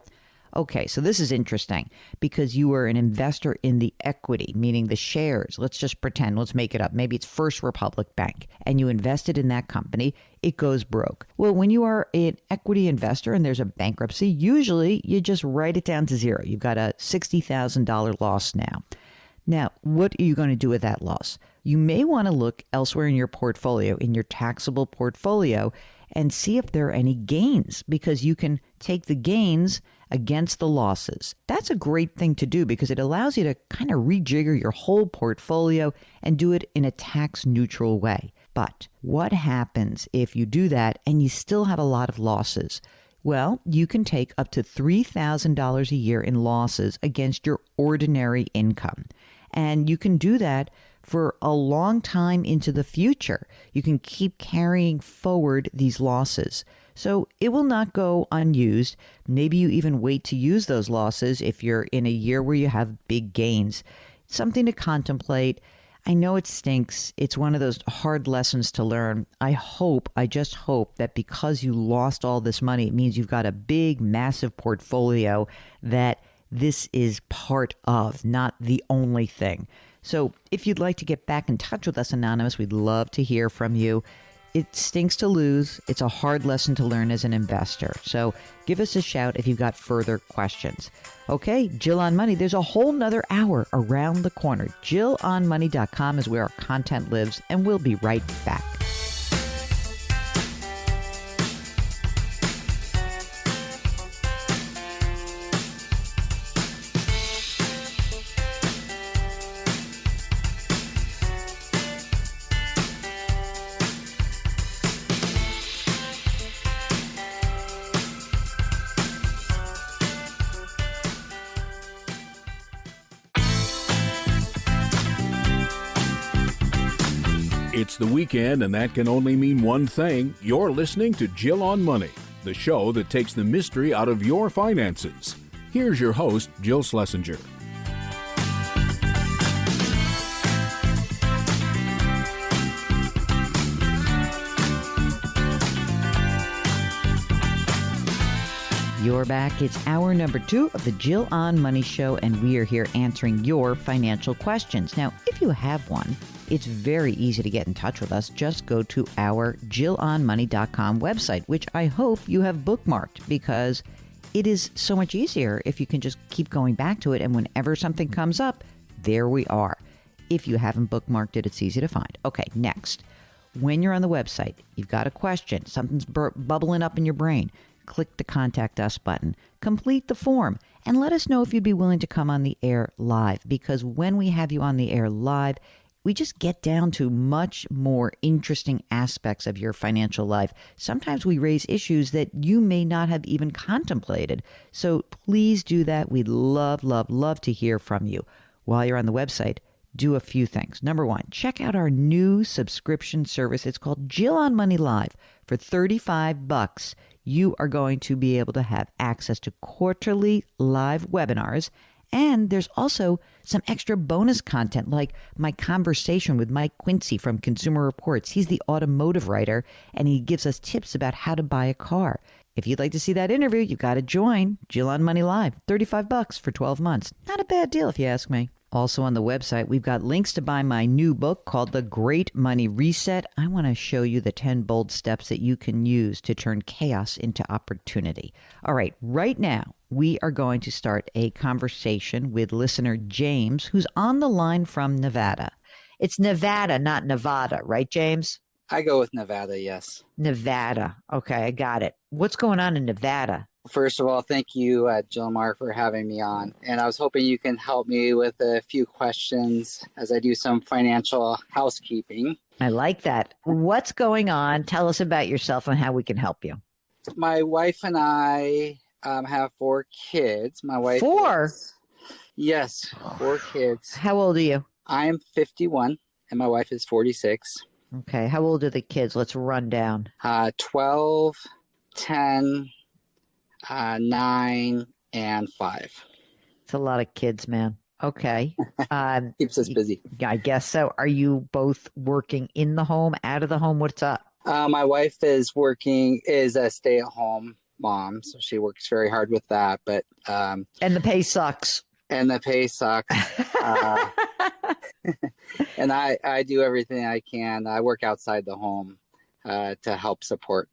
Okay, so this is interesting because you were an investor in the equity, meaning the shares. Let's just pretend, let's make it up. Maybe it's First Republic Bank, and you invested in that company. It goes broke. Well, when you are an equity investor and there's a bankruptcy, usually you just write it down to zero. You've got a $60,000 loss now. Now, what are you going to do with that loss? You may want to look elsewhere in your portfolio, in your taxable portfolio, and see if there are any gains, because you can take the gains against the losses. That's a great thing to do because it allows you to kind of rejigger your whole portfolio and do it in a tax neutral way. But what happens if you do that and you still have a lot of losses? Well, you can take up to $3,000 a year in losses against your ordinary income. And you can do that for a long time into the future. You can keep carrying forward these losses. So it will not go unused. Maybe you even wait to use those losses if you're in a year where you have big gains. Something to contemplate. I know it stinks. It's one of those hard lessons to learn. I just hope that because you lost all this money, it means you've got a big, massive portfolio that this is part of, not the only thing. So if you'd like to get back in touch with us, Anonymous, we'd love to hear from you. It stinks to lose. It's a hard lesson to learn as an investor. So give us a shout if you've got further questions. Okay, Jill on Money, there's a whole nother hour around the corner. JillOnMoney.com is where our content lives, and we'll be right back. It's the weekend, and that can only mean one thing. You're listening to Jill on Money, the show that takes the mystery out of your finances. Here's your host, Jill Schlesinger. You're back. It's hour number 2 of the Jill on Money Show, and we are here answering your financial questions. Now, if you have one, it's very easy to get in touch with us. Just go to our JillOnMoney.com website, which I hope you have bookmarked, because it is so much easier if you can just keep going back to it, and whenever something comes up, there we are. If you haven't bookmarked it, it's easy to find. Okay, next. When you're on the website, you've got a question, something's bubbling up in your brain, click the Contact Us button, complete the form, and let us know if you'd be willing to come on the air live, because when we have you on the air live, we just get down to much more interesting aspects of your financial life. Sometimes we raise issues that you may not have even contemplated. So please do that. We'd love, love, love to hear from you. While you're on the website, do a few things. Number 1, check out our new subscription service. It's called Jill on Money Live. For $35, you are going to be able to have access to quarterly live webinars. And there's also some extra bonus content, like my conversation with Mike Quincy from Consumer Reports. He's the automotive writer, and he gives us tips about how to buy a car. If you'd like to see that interview, you've got to join Jill on Money Live. $35 for 12 months. Not a bad deal if you ask me. Also on the website, we've got links to buy my new book called The Great Money Reset. I want to show you the 10 bold steps that you can use to turn chaos into opportunity. All right, right now, we are going to start a conversation with listener James, who's on the line from Nevada. It's Nevada, not Nevada, right, James? I go with Nevada, yes. Nevada. Okay, I got it. What's going on in Nevada? First of all, thank you, Jill Mar, for having me on. And I was hoping you can help me with a few questions as I do some financial housekeeping. I like that. What's going on? Tell us about yourself and how we can help you. My wife and I have 4 kids. My wife. 4? Yes, 4 kids. How old are you? I'm 51 and my wife is 46. Okay. How old are the kids? Let's run down. 12, 10, 9, and 5. It's a lot of kids, man. Okay. Keeps us busy. I guess so. Are you both working in the home, out of the home? What's up? My wife is a stay-at-home mom, so she works very hard with that. But and the pay sucks. And the pay sucks. And I do everything I can. I work outside the home to help support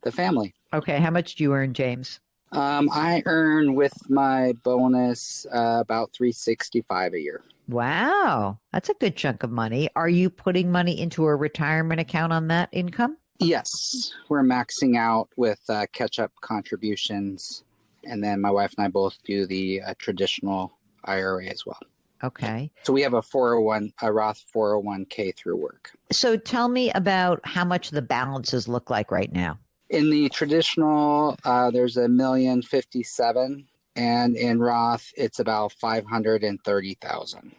the family. Okay. How much do you earn, James? I earn with my bonus about $365 a year. Wow. That's a good chunk of money. Are you putting money into a retirement account on that income? Yes. We're maxing out with catch-up contributions. And then my wife and I both do the traditional IRA as well. Okay. So we have a Roth 401k through work. So tell me about how much the balances look like right now. In the traditional, there's $1,057,000, and in Roth, it's about $530,000.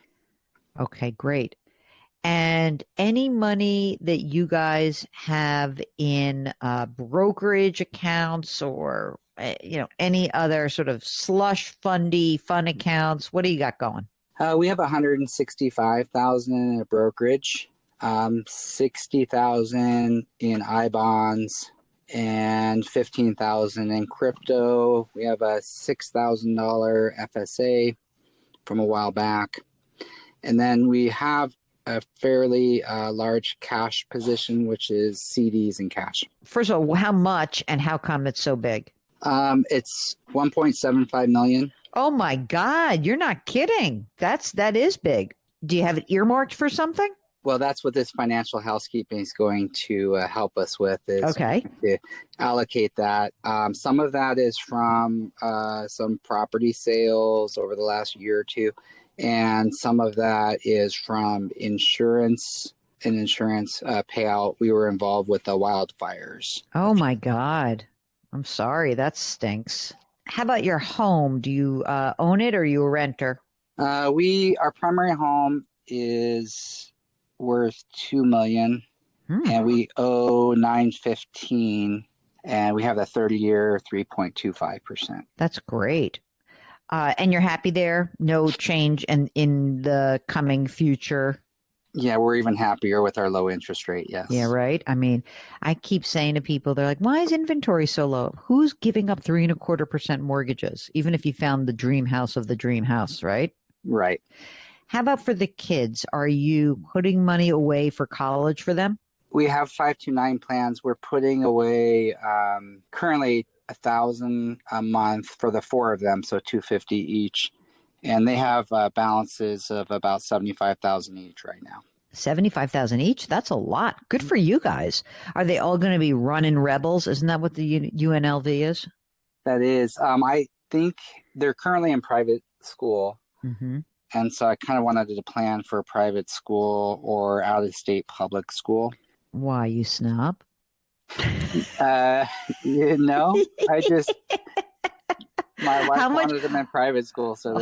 Okay, great. And any money that you guys have in brokerage accounts or any other sort of slush fundy fund accounts, what do you got going? We have $165,000 in a brokerage, $60,000 in I bonds, and $15,000 in crypto. We have a $6,000 FSA from a while back. And then we have a fairly large cash position, which is CDs and cash. First of all, how much and how come it's so big? It's $1.75 million. Oh my God, you're not kidding. That is big. Do you have it earmarked for something? Well, that's what this financial housekeeping is going to help us with, is okay. To allocate that. Some of that is from some property sales over the last year or two, and some of that is from an insurance payout. We were involved with the wildfires. Oh my God. I'm sorry. That stinks. How about your home? Do you own it or are you a renter? Our primary home is worth $2 million, and we owe $915,000, and we have a 30-year 3.25%. That's great. And you're happy there? No change in the coming future? Yeah, we're even happier with our low interest rate, yes. Yeah, right? I mean, I keep saying to people, they're like, why is inventory so low? Who's giving up 3.25% mortgages, even if you found the dream house of the dream house, right? Right. How about for the kids? Are you putting money away for college for them? We have 529 plans. We're putting away currently $1,000 a month for the 4 of them, so $250 each. And they have balances of about $75,000 each right now. $75,000 each? That's a lot. Good for you guys. Are they all going to be running rebels? Isn't that what the UNLV is? That is. I think they're currently in private school. Mm-hmm. And so I kind of wanted to plan for a private school or out-of-state public school. Why, you snob? I just... My wife wanted them in private school. So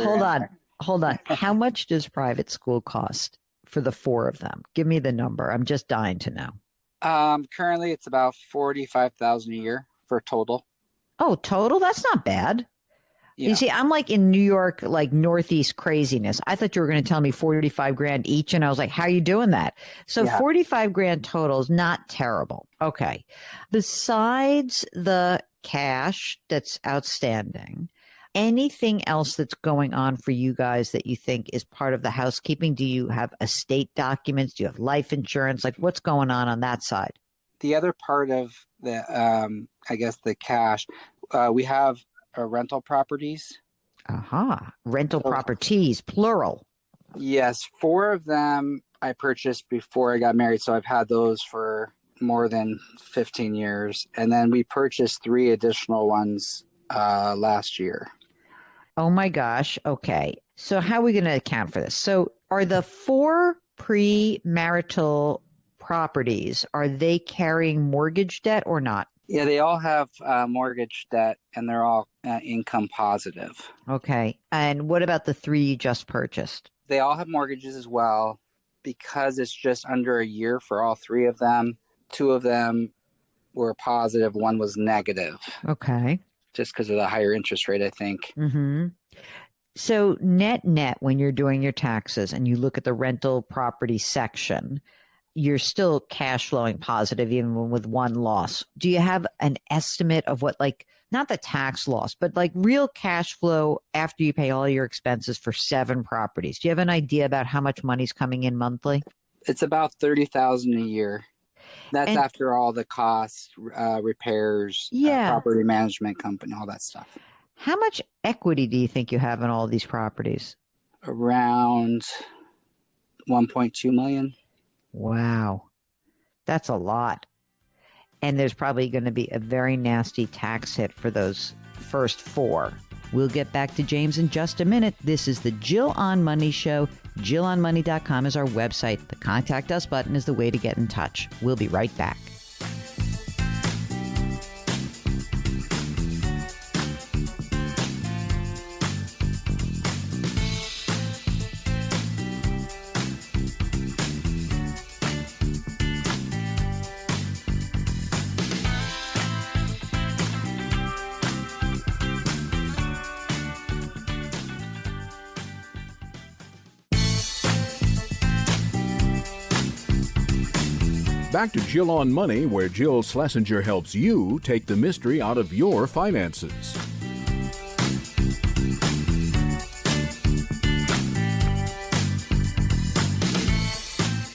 Hold on. How much does private school cost for the 4 of them? Give me the number. I'm just dying to know. Currently, it's about $45,000 a year for total. Oh, total? That's not bad. Yeah. You see, I'm like in New York, like Northeast craziness. I thought you were going to tell me 45 grand each. And I was like, how are you doing that? So yeah. 45 grand total is not terrible. Okay. Besides the cash that's outstanding, anything else that's going on for you guys that you think is part of the housekeeping? Do you have estate documents? Do you have life insurance? Like, what's going on that side? The other part of the, the cash, we have rental properties. Rental properties, plural. Yes. 4 of them I purchased before I got married. So I've had those for more than 15 years. And then we purchased 3 additional ones last year. Oh my gosh. Okay. So how are we going to account for this? So are the 4 premarital properties, are they carrying mortgage debt or not? Yeah, they all have mortgage debt, and they're all income positive. Okay. And what about the 3 you just purchased? They all have mortgages as well. Because it's just under a year for all 3 of them, 2 of them were positive, 1 was negative. Okay. Just because of the higher interest rate, I think. Mm-hmm. So net, when you're doing your taxes and you look at the rental property section, you're still cash flowing positive even with 1 loss. Do you have an estimate of what, like, not the tax loss, but like real cash flow after you pay all your expenses for 7 properties? Do you have an idea about how much money's coming in monthly? It's about $30,000 a year. That's after all the costs, repairs, property management company, all that stuff. How much equity do you think you have in all these properties? Around $1.2 million. Wow. That's a lot. And there's probably going to be a very nasty tax hit for those first 4. We'll get back to James in just a minute. This is the Jill on Money Show. JillOnMoney.com is our website. The Contact Us button is the way to get in touch. We'll be right back. Back to Jill on Money, where Jill Schlesinger helps you take the mystery out of your finances.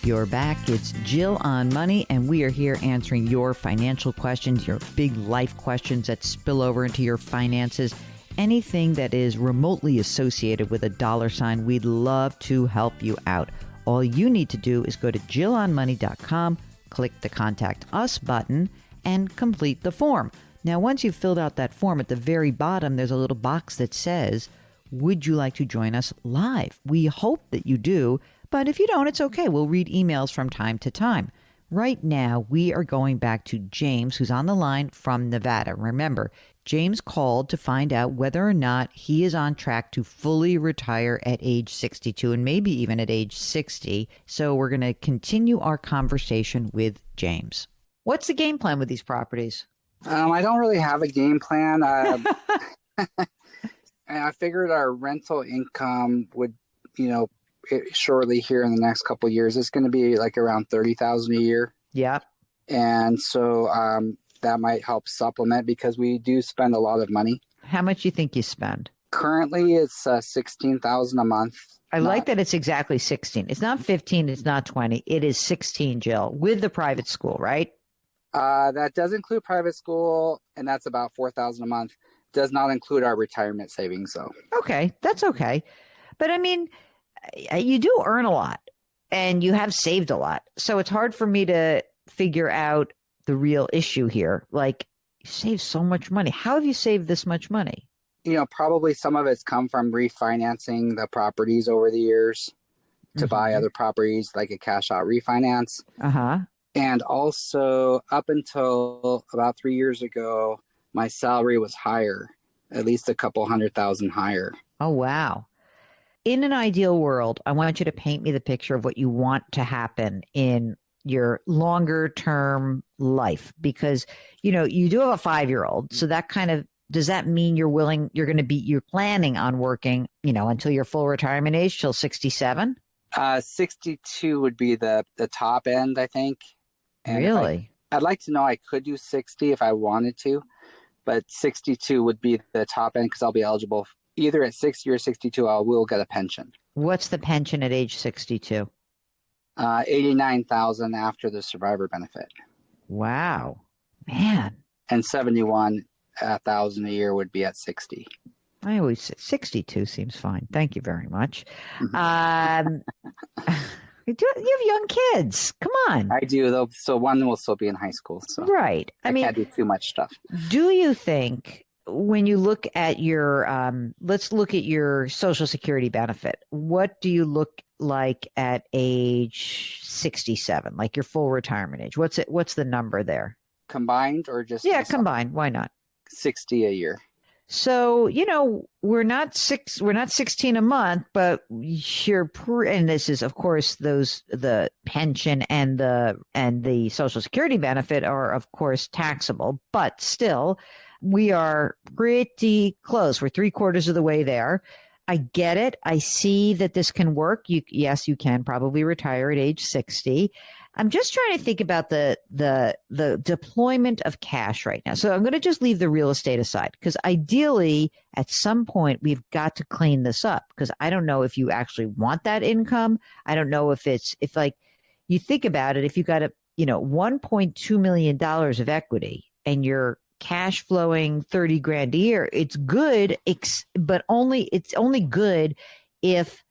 You're back. It's Jill on Money, and we are here answering your financial questions, your big life questions that spill over into your finances. Anything that is remotely associated with a dollar sign, we'd love to help you out. All you need to do is go to JillOnMoney.com, click the Contact Us button, and complete the form. Now, once you've filled out that form, at the very bottom, there's a little box that says, would you like to join us live? We hope that you do, but if you don't, it's okay. We'll read emails from time to time. Right now, we are going back to James, who's on the line from Nevada. Remember, James called to find out whether or not he is on track to fully retire at age 62 and maybe even at age 60. So we're going to continue our conversation with James. What's the game plan with these properties? I don't really have a game plan. I figured our rental income would, shortly here in the next couple of years, it's going to be like around $30,000 a year. Yeah. And so that might help supplement because we do spend a lot of money. How much do you think you spend? Currently, it's $16,000 a month. I like that it's exactly 16. It's not 15. It's not 20. It is 16, Jill, with the private school, right? That does include private school, and that's about $4,000 a month. Does not include our retirement savings, though. Okay, that's okay. But I mean, you do earn a lot, and you have saved a lot. So it's hard for me to figure out the real issue here. Like, you save so much money. How have you saved this much money? Probably some of it's come from refinancing the properties over the years to buy other properties, like a cash out refinance. Uh-huh. And also, up until about 3 years ago, my salary was higher, at least a couple $100,000 higher. Oh, wow. In an ideal world, I want you to paint me the picture of what you want to happen in your longer term life, because, you do have a 5-year-old. So that kind of, does that mean you're planning on working, until your full retirement age, till 67? 62 would be the top end, I think. And really? I'd like to know I could do 60 if I wanted to, but 62 would be the top end because I'll be eligible either at 60 or 62. I will get a pension. What's the pension at age 62? $89,000 after the survivor benefit. Wow, man. And $71,000 a year would be at 60. I always say 62 seems fine. Thank you very much. You have young kids. Come on. I do, though. So one will still be in high school. So right. I can't do too much stuff. Do you think when you look at your, let's look at your Social Security benefit. What do you look like at age 67, like your full retirement age? What's the number there? Combined or just? Yeah, combined. Why not? 60 a year. So, we're not 16 a month, but and this is, of course, the pension and the Social Security benefit are, of course, taxable, but still we are pretty close. We're 3/4 of the way there. I get it. I see that this can work. Yes, you can probably retire at age 60. I'm just trying to think about the deployment of cash right now. So I'm going to just leave the real estate aside, because ideally at some point we've got to clean this up, because I don't know if you actually want that income. I don't know if like you think about it, if you got $1.2 million of equity and you're cash flowing 30 grand a year, it's good, but it's only good if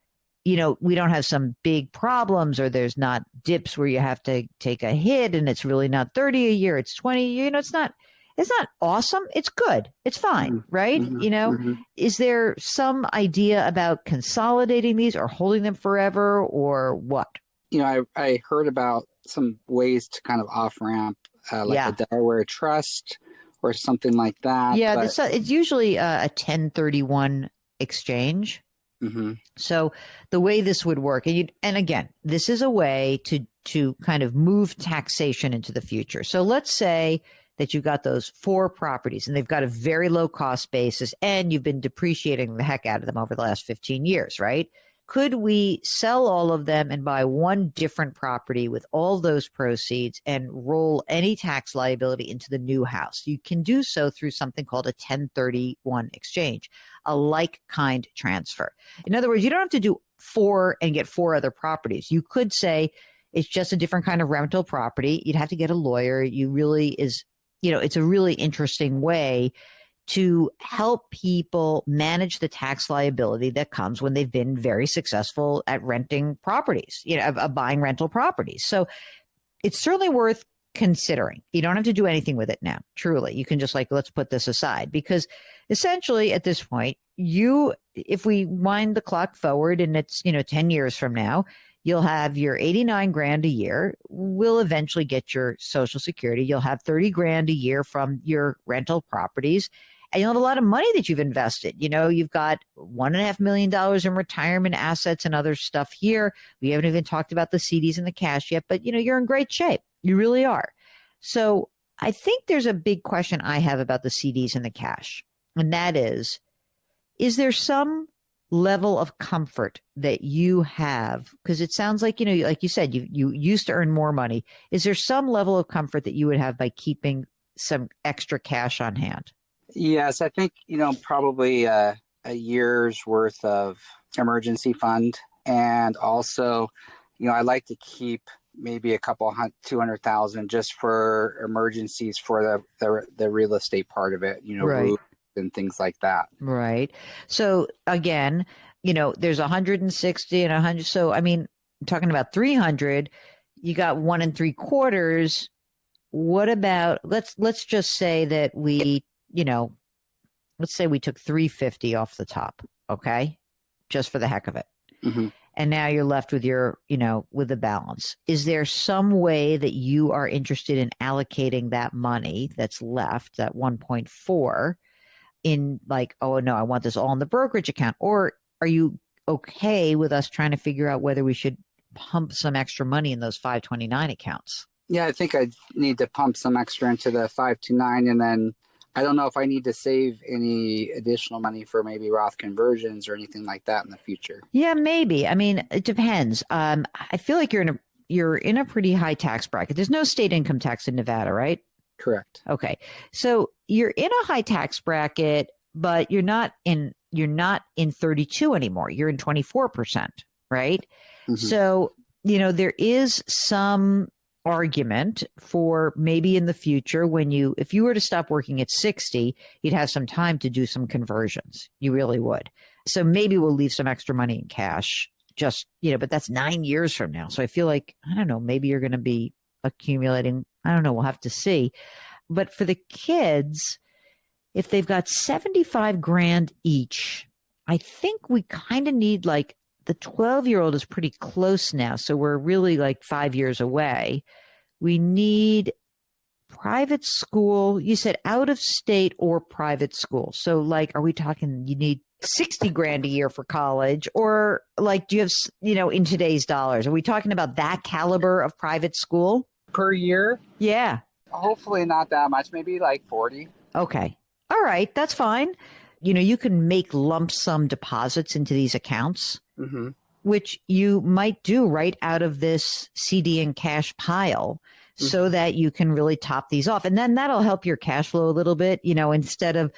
we don't have some big problems, or there's not dips where you have to take a hit and it's really not 30 a year, it's 20. It's not awesome. It's good. It's fine. Right. Is there some idea about consolidating these or holding them forever, or what? I heard about some ways to kind of off ramp, a Delaware trust or something like that. Yeah. It's usually a 1031 exchange. Mm-hmm. So the way this would work, and again, this is a way to kind of move taxation into the future. So let's say that you've got those 4 properties and they've got a very low cost basis and you've been depreciating the heck out of them over the last 15 years, right? Could we sell all of them and buy one different property with all those proceeds and roll any tax liability into the new house? You can do so through something called a 1031 exchange, a like-kind transfer. In other words, you don't have to do 4 and get 4 other properties. You could say it's just a different kind of rental property. You'd have to get a lawyer. It's a really interesting way to help people manage the tax liability that comes when they've been very successful at renting properties, of buying rental properties. So it's certainly worth considering. You don't have to do anything with it now. Truly, you can just let's put this aside, because essentially at this point, if we wind the clock forward and it's, 10 years from now, you'll have your 89 grand a year. We'll eventually get your Social Security. You'll have 30 grand a year from your rental properties. And you'll have a lot of money that you've invested. You've got $1.5 million in retirement assets and other stuff here. We haven't even talked about the CDs and the cash yet, but you're in great shape. You really are. So I think there's a big question I have about the CDs and the cash. And that is there some level of comfort that you have? Because it sounds like, like you said, you used to earn more money. Is there some level of comfort that you would have by keeping some extra cash on hand? Yes, I think, probably a year's worth of emergency fund. And also, I like to keep maybe a couple 200,000 just for emergencies for the real estate part of it, right, roofs and things like that. Right. So again, there's 160 and 100. So, I'm talking about 300, you got 1 3/4. What about, let's just say that we, let's say we took 350 off the top. Okay. Just for the heck of it. Mm-hmm. And now you're left with with the balance. Is there some way that you are interested in allocating that money that's left, that 1.4, in oh no, I want this all in the brokerage account? Or are you okay with us trying to figure out whether we should pump some extra money in those 529 accounts? Yeah, I think I need to pump some extra into the 529, and then I don't know if I need to save any additional money for maybe Roth conversions or anything like that in the future. Yeah, maybe. It depends. I feel like you're in a pretty high tax bracket. There's no state income tax in Nevada, right? Correct. Okay. So you're in a high tax bracket, but you're not in 32 anymore. You're in 24%, right? Mm-hmm. So, there is some argument for maybe in the future if you were to stop working at 60, you'd have some time to do some conversions. You really would. So maybe we'll leave some extra money in cash, but that's 9 years from now. So I feel like, I don't know, maybe you're going to be accumulating. I don't know. We'll have to see. But for the kids, if they've got 75 grand each, I think we kind of need like the 12-year-old is pretty close now. So we're really like 5 years away. We need private school. You said out of state or private school. So like, are we talking you need 60 grand a year for college, or like, do you have, in today's dollars, are we talking about that caliber of private school Per year? Yeah. Hopefully not that much, maybe like 40. Okay. All right. That's fine. You can make lump sum deposits into these accounts, which you might do right out of this CD and cash pile so that you can really top these off. And then that'll help your cash flow a little bit, instead of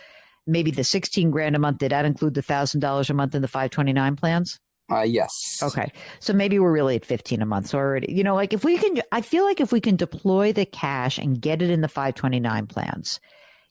maybe the 16 grand a month. Did that include the $1,000 a month in the 529 plans? Yes. Okay. So maybe we're really at 15 a month. So already, like if we can, I feel like if we can deploy the cash and get it in the 529 plans,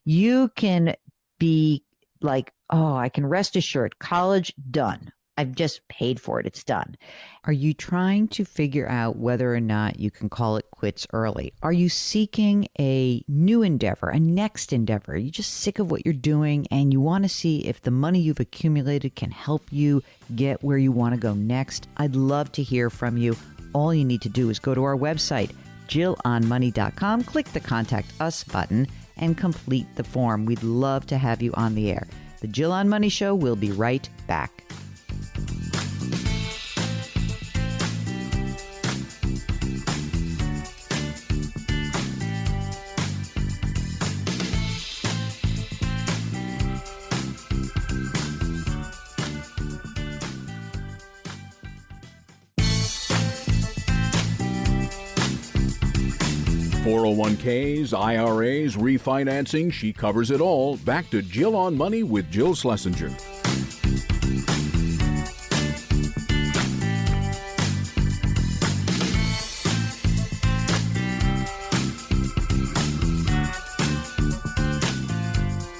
you can be like, oh, I can rest assured, college done. I've just paid for it. It's done. Are you trying to figure out whether or not you can call it quits early? Are you seeking a new endeavor, a next endeavor? Are you just sick of what you're doing and you want to see if the money you've accumulated can help you get where you want to go next? I'd love to hear from you. All you need to do is go to our website, JillOnMoney.com, click the Contact Us button, and complete the form. We'd love to have you on the air. The Jill on Money Show will be right back. .401ks, IRAs, refinancing, she covers it all. Back to Jill on Money with Jill Schlesinger.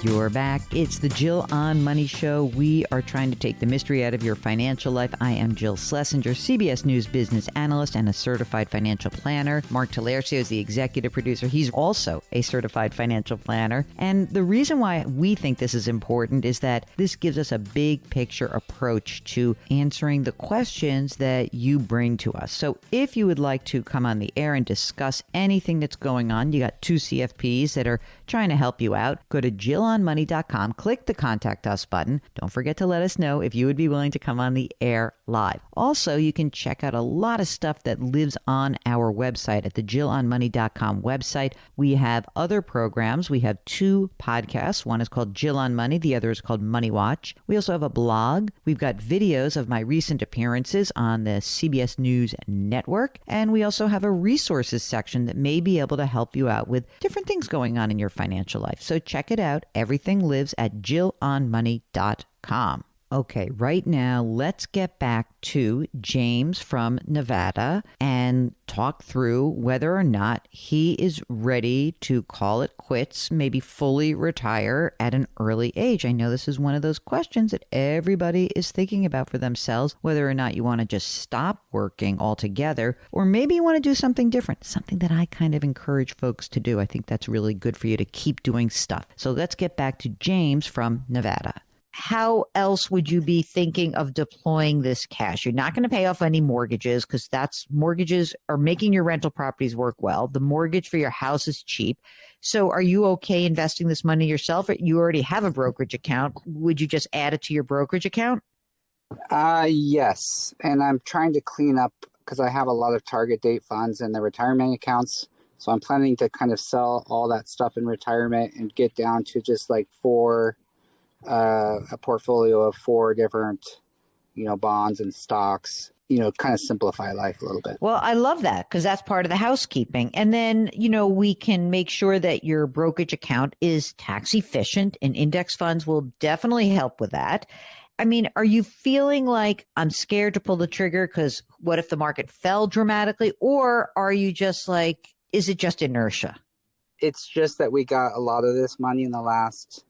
You're back. It's the Jill on Money Show. We are trying to take the mystery out of your financial life. I am Jill Schlesinger, CBS News business analyst and a certified financial planner. Mark Talercio is the executive producer. He's also a certified financial planner. And the reason why we think this is important is that this gives us a big picture approach to answering the questions that you bring to us. So if you would like to come on the air and discuss anything that's going on, you got two CFPs that are trying to help you out. Go to JillOnMoney.com, click the Contact Us button. Don't forget to let us know if you would be willing to come on the air live. Also, you can check out a lot of stuff that lives on our website at the JillOnMoney.com website. We have other programs. We have two podcasts. One is called Jill on Money. The other is called Money Watch. We also have a blog. We've got videos of my recent appearances on the CBS News Network. And we also have a resources section that may be able to help you out with different things going on in your financial life. So check it out. Everything lives at JillOnMoney.com. Okay, right now, let's get back to James from Nevada and talk through whether or not he is ready to call it quits, maybe fully retire at an early age. I know this is one of those questions that everybody is thinking about for themselves, whether or not you want to just stop working altogether, or maybe you want to do something different, something that I kind of encourage folks to do. I think that's really good for you to keep doing stuff. So let's get back to James from Nevada. How else would you be thinking of deploying this cash? You're not going to pay off any mortgages because mortgages are making your rental properties work well. The mortgage for your house is cheap. So are you okay investing this money yourself? Or you already have a brokerage account. Would you just add it to your brokerage account? Yes. And I'm trying to clean up because I have a lot of target date funds in the retirement accounts. So I'm planning to kind of sell all that stuff in retirement and get down to just like a portfolio of 4 different, bonds and stocks, kind of simplify life a little bit. Well, I love that because that's part of the housekeeping. And then, we can make sure that your brokerage account is tax efficient, and index funds will definitely help with that. I mean, are you feeling like I'm scared to pull the trigger because what if the market fell dramatically? Or are you just like, is it just inertia? It's just that we got a lot of this money in the last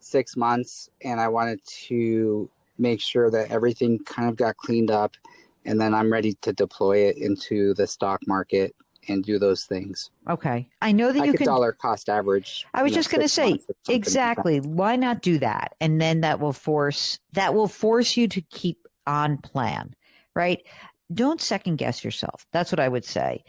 6 months, and I wanted to make sure that everything kind of got cleaned up, and then I'm ready to deploy it into the stock market and do those things. Okay. I know that I you could can dollar cost average. I was just going to 6 say, months or something. exactly. Why not do that? And then that will force you to keep on plan, right? Don't second guess yourself. That's what I would say.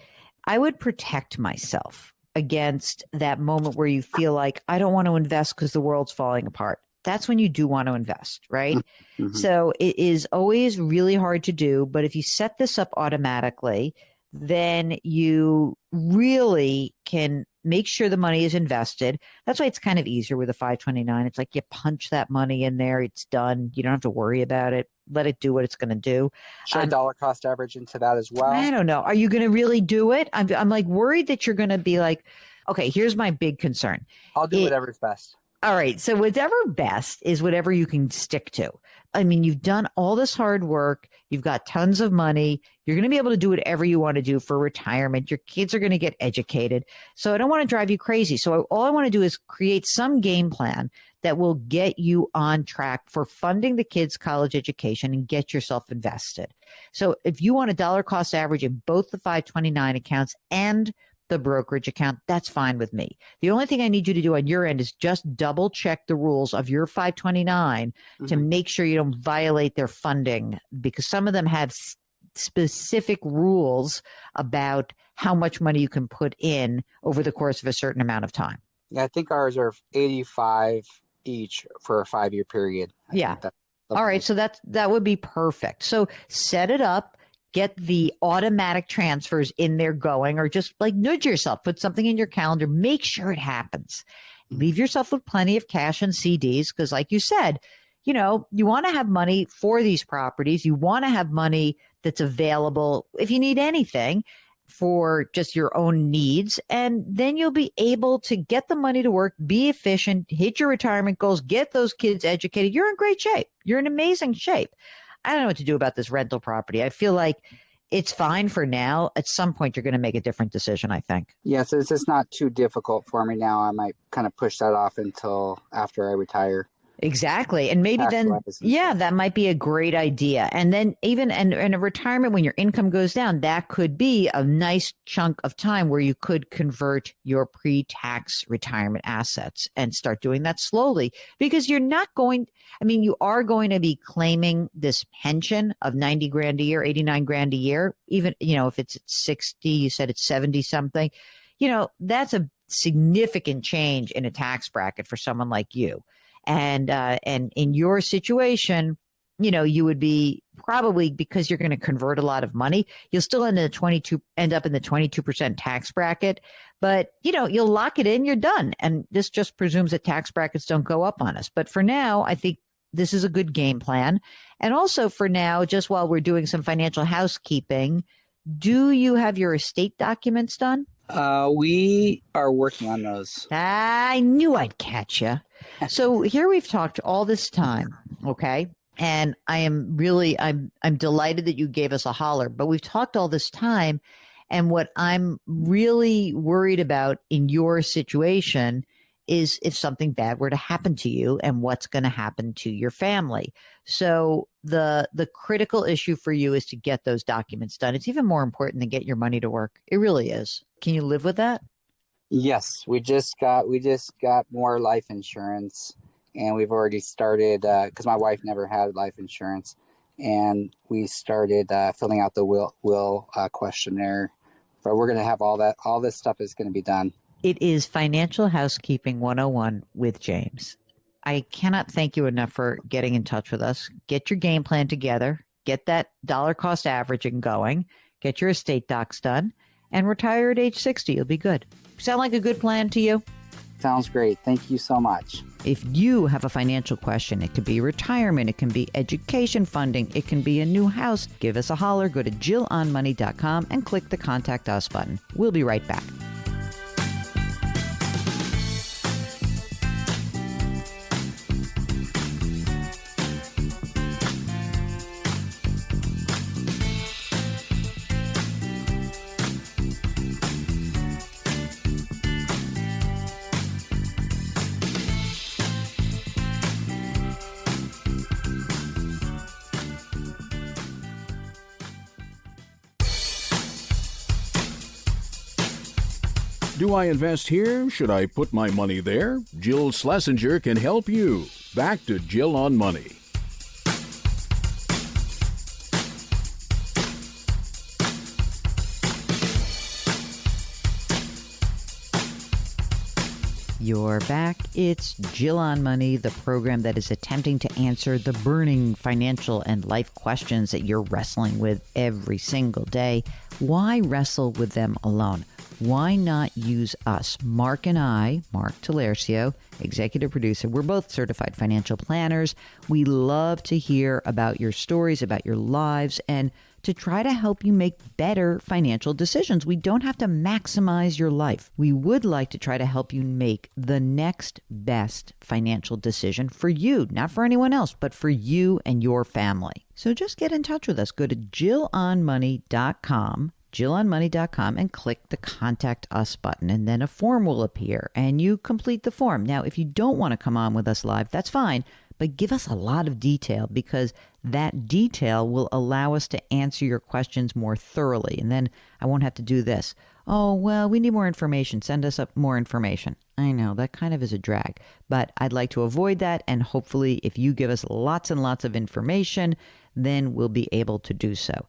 I would protect myself against that moment where you feel like I don't want to invest because the world's falling apart. That's when you do want to invest, right? Mhm. So it is always really hard to do, but if you set this up automatically, then you really can make sure the money is invested. That's why it's kind of easier with a 529. It's like you punch that money in there, it's done. You don't have to worry about it. Let it do what it's going to do. Should I dollar cost average into that as well? I don't know. Are you going to really do it? I'm like worried that you're going to be like, okay, here's my big concern. I'll do whatever's best. All right. So whatever best is whatever you can stick to. I mean, you've done all this hard work. You've got tons of money. You're going to be able to do whatever you want to do for retirement. Your kids are going to get educated. So I don't want to drive you crazy. So all I want to do is create some game plan that will get you on track for funding the kids' college education and get yourself invested. So if you want a dollar cost average in both the 529 accounts and the brokerage account, that's fine with me. The only thing I need you to do on your end is just double check the rules of your 529 to make sure you don't violate their funding, because some of them have specific rules about how much money you can put in over the course of a certain amount of time. Yeah, I think ours are 85 each for a 5-year period. Yeah. All right. So that would be perfect. So set it up. Get the automatic transfers in there going, or just like nudge yourself, put something in your calendar, make sure it happens. Leave yourself with plenty of cash and CDs, because like you said, you know, you want to have money for these properties. You want to have money that's available if you need anything for just your own needs. And then you'll be able to get the money to work, be efficient, hit your retirement goals, get those kids educated. You're in great shape. You're in amazing shape. I don't know what to do about this rental property. I feel like it's fine for now. At some point, you're going to make a different decision, I think. Yes, it's just not too difficult for me now. I might kind of push that off until after I retire. Exactly. And maybe then, yeah, that might be a great idea. And then even in a retirement, when your income goes down, that could be a nice chunk of time where you could convert your pre-tax retirement assets and start doing that slowly, because you're not going, I mean, you are going to be claiming this pension of 90 grand a year, 89 grand a year, even, you know, if it's at 60, you said it's 70 something, you know, that's a significant change in a tax bracket for someone like you. And in your situation, you know, you would be probably, because you're going to convert a lot of money, you'll still end up in the 22% tax bracket, but you know, you'll lock it in, you're done. And this just presumes that tax brackets don't go up on us. But for now, I think this is a good game plan. And also for now, just while we're doing some financial housekeeping, do you have your estate documents done? We are working on those. I knew I'd catch you. So here we've talked all this time, okay? And I'm delighted that you gave us a holler, but we've talked all this time. And what I'm really worried about in your situation is if something bad were to happen to you and what's going to happen to your family. So the critical issue for you is to get those documents done. It's even more important than get your money to work. It really is. Can you live with that? Yes, we just got more life insurance, and we've already started because my wife never had life insurance, and we started filling out the will questionnaire. But we're going to have all this stuff is going to be done. It is Financial Housekeeping 101 with James. I cannot thank you enough for getting in touch with us. Get your game plan together, get that dollar cost averaging going, get your estate docs done, and retire at age 60. You'll be good. Sound like a good plan to you? Sounds great. Thank you so much. If you have a financial question, it could be retirement, it can be education funding, it can be a new house, give us a holler. Go to JillOnMoney.com and click the Contact Us button. We'll be right back. Do I invest here? Should I put my money there? Jill Schlesinger can help you. Back to Jill on Money. You're back. It's Jill on Money, the program that is attempting to answer the burning financial and life questions that you're wrestling with every single day. Why wrestle with them alone? Why not use us? Mark and I, Mark Talercio, executive producer, we're both certified financial planners. We love to hear about your stories, about your lives, and to try to help you make better financial decisions. We don't have to maximize your life. We would like to try to help you make the next best financial decision for you, not for anyone else, but for you and your family. So just get in touch with us. Go to jillonmoney.com, jillonmoney.com, and click the Contact Us button, and then a form will appear, and you complete the form. Now, if you don't want to come on with us live, that's fine, but give us a lot of detail, because that detail will allow us to answer your questions more thoroughly. And then I won't have to do this. Oh, well, we need more information. Send us up more information. I know that kind of is a drag, but I'd like to avoid that. And hopefully, if you give us lots and lots of information, then we'll be able to do so.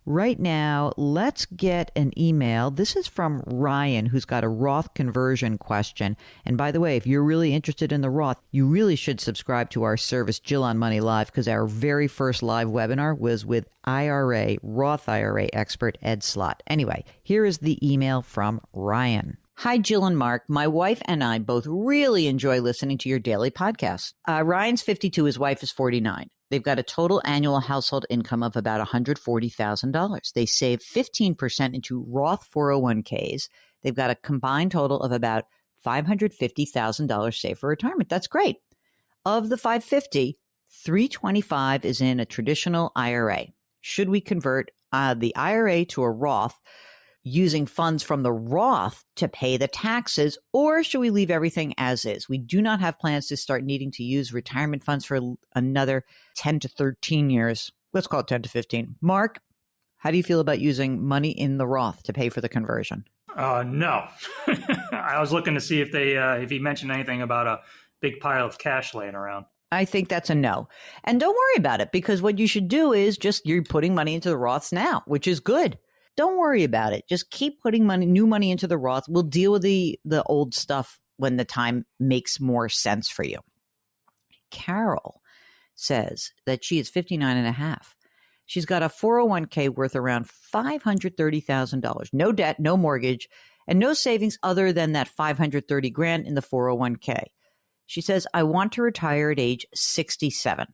Right now, let's get an email. This is from Ryan, who's got a Roth conversion question. And by the way, if you're really interested in the Roth, you really should subscribe to our service, Jill on Money Live, because our very first live webinar was with Roth IRA expert Ed Slott. Anyway, here is the email from Ryan. Hi, Jill and Mark. My wife and I both really enjoy listening to your daily podcast. Ryan's 52, his wife is 49. They've got a total annual household income of about $140,000. They save 15% into Roth 401ks. They've got a combined total of about $550,000 saved for retirement. That's great. Of the $550,000, $325,000 is in a traditional IRA. Should we convert the IRA to a Roth using funds from the Roth to pay the taxes, or should we leave everything as is? We do not have plans to start needing to use retirement funds for another 10 to 13 years. Let's call it 10 to 15. Mark, how do you feel about using money in the Roth to pay for the conversion? No. I was looking to see if he mentioned anything about a big pile of cash laying around. I think that's a no. And don't worry about it, because what you should do is you're putting money into the Roths now, which is good. Don't worry about it. Just keep putting new money into the Roth. We'll deal with the old stuff when the time makes more sense for you. Carol says that she is 59 and a half. She's got a 401k worth around $530,000. No debt, no mortgage, and no savings other than that $530,000 in the 401k. She says, I want to retire at age 67.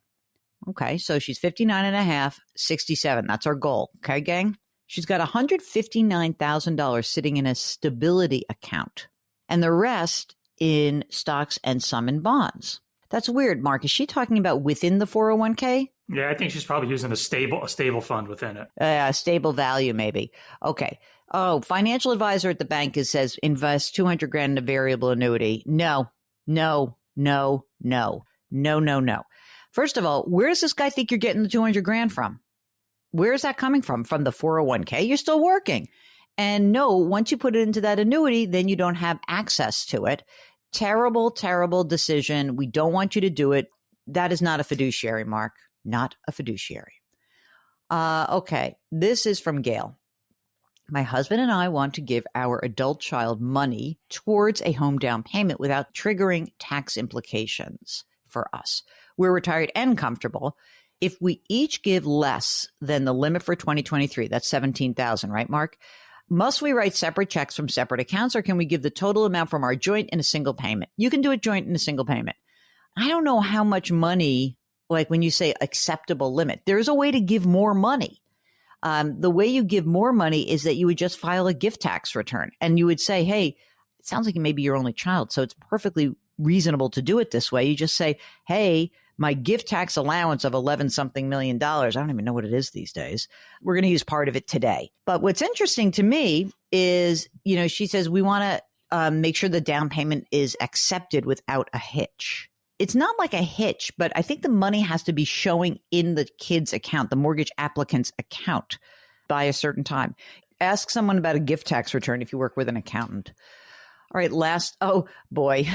Okay, so she's 59 and a half, 67. That's our goal. Okay, gang? She's got $159,000 sitting in a stability account, and the rest in stocks and some in bonds. That's weird, Mark. Is she talking about within the 401k? Yeah, I think she's probably using a stable fund within it. A stable value, maybe. Okay. Oh, financial advisor at the bank says invest $200,000 in a variable annuity. No. First of all, where does this guy think you're getting the $200,000 from? Where is that coming from? From the 401k? You're still working. And no, once you put it into that annuity, then you don't have access to it. Terrible, terrible decision. We don't want you to do it. That is not a fiduciary, Mark. Not a fiduciary. Okay, this is from Gail. My husband and I want to give our adult child money towards a home down payment without triggering tax implications for us. We're retired and comfortable. If we each give less than the limit for 2023, that's $17,000, right, Mark? Must we write separate checks from separate accounts, or can we give the total amount from our joint in a single payment? You can do it joint in a single payment. I don't know how much money, like when you say acceptable limit, there's a way to give more money. The way you give more money is that you would just file a gift tax return, and you would say, hey, it sounds like maybe your only child, so it's perfectly reasonable to do it this way. You just say, hey, my gift tax allowance of 11-something million, I don't even know what it is these days. We're going to use part of it today. But what's interesting to me is, she says we want to make sure the down payment is accepted without a hitch. It's not like a hitch, but I think the money has to be showing in the kid's account, the mortgage applicant's account, by a certain time. Ask someone about a gift tax return if you work with an accountant. All right, oh boy.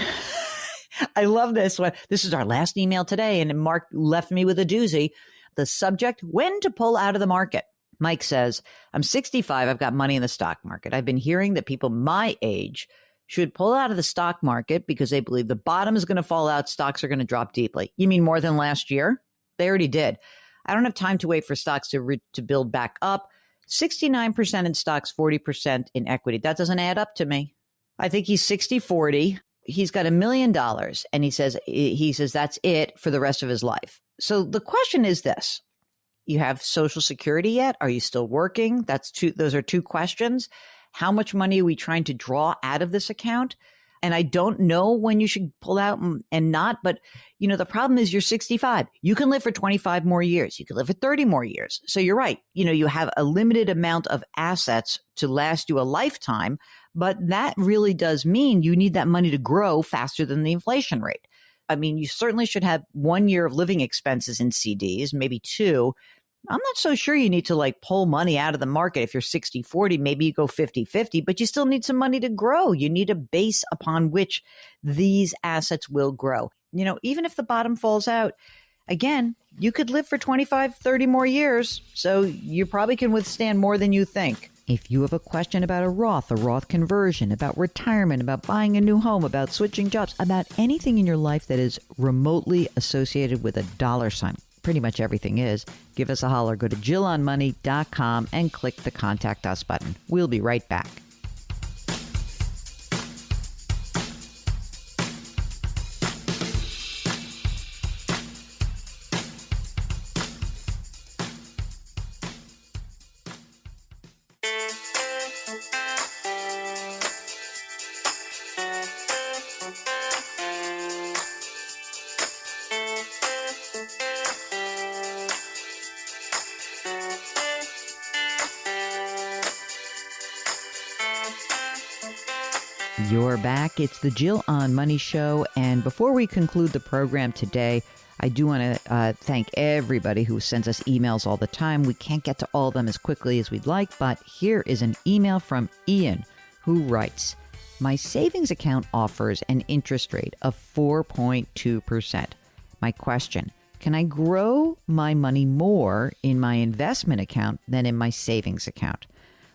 I love this one. This is our last email today, and Mark left me with a doozy. The subject, when to pull out of the market. Mike says, I'm 65. I've got money in the stock market. I've been hearing that people my age should pull out of the stock market because they believe the bottom is going to fall out. Stocks are going to drop deeply. You mean more than last year? They already did. I don't have time to wait for stocks to build back up. 69% in stocks, 40% in equity. That doesn't add up to me. I think he's 60-40. He's got $1 million, and he says that's it for the rest of his life. So the question is this. You have Social Security yet? Are you still working? Those are two questions. How much money are we trying to draw out of this account? And I don't know when you should pull out and not, but the problem is you're 65. You can live for 25 more years. You can live for 30 more years. So you're right. You have a limited amount of assets to last you a lifetime, but that really does mean you need that money to grow faster than the inflation rate. I mean, you certainly should have 1 year of living expenses in CDs, maybe 2. I'm not so sure you need to pull money out of the market. If you're 60-40, maybe you go 50-50, but you still need some money to grow. You need a base upon which these assets will grow. Even if the bottom falls out, again, you could live for 25, 30 more years. So you probably can withstand more than you think. If you have a question about a Roth conversion, about retirement, about buying a new home, about switching jobs, about anything in your life that is remotely associated with a dollar sign, pretty much everything is, give us a holler. Go to JillOnMoney.com and click the Contact Us button. We'll be right back. You're back. It's the Jill on Money Show. And before we conclude the program today, I do want to thank everybody who sends us emails all the time. We can't get to all of them as quickly as we'd like, but here is an email from Ian who writes, my savings account offers an interest rate of 4.2%. My question, can I grow my money more in my investment account than in my savings account?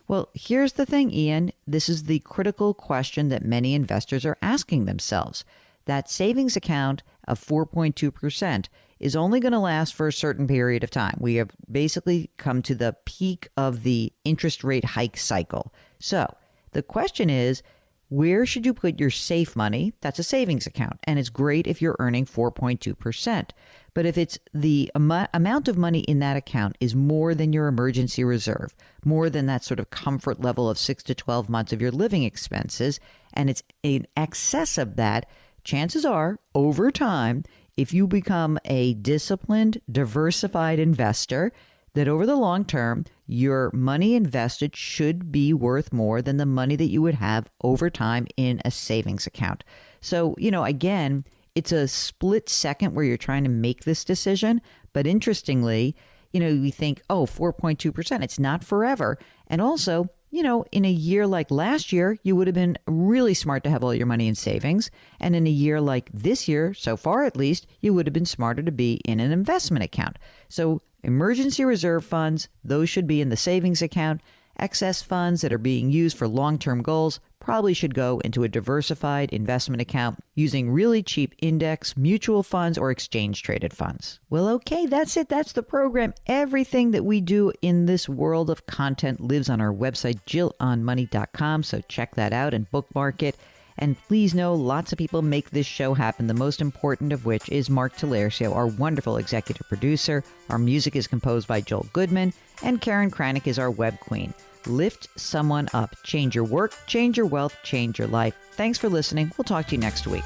Well, here's the thing, Ian. This is the critical question that many investors are asking themselves. That savings account of 4.2% is only going to last for a certain period of time. We have basically come to the peak of the interest rate hike cycle. So the question is, where should you put your safe money? That's a savings account. And it's great if you're earning 4.2%. But if it's the amount of money in that account is more than your emergency reserve, more than that sort of comfort level of 6 to 12 months of your living expenses, and it's in excess of that, chances are, over time, if you become a disciplined, diversified investor, that over the long term, your money invested should be worth more than the money that you would have over time in a savings account. So, again, it's a split second where you're trying to make this decision. But interestingly, we think, 4.2%, it's not forever. And also, in a year like last year, you would have been really smart to have all your money in savings. And in a year like this year, so far at least, you would have been smarter to be in an investment account. So emergency reserve funds, those should be in the savings account. Excess funds that are being used for long-term goals probably should go into a diversified investment account using really cheap index, mutual funds, or exchange-traded funds. Well, okay, that's it. That's the program. Everything that we do in this world of content lives on our website, JillOnMoney.com, so check that out and bookmark it. And please know, lots of people make this show happen, the most important of which is Mark Talercio, our wonderful executive producer. Our music is composed by Joel Goodman, and Karen Kranick is our web queen. Lift someone up. Change your work, change your wealth, change your life. Thanks for listening. We'll talk to you next week.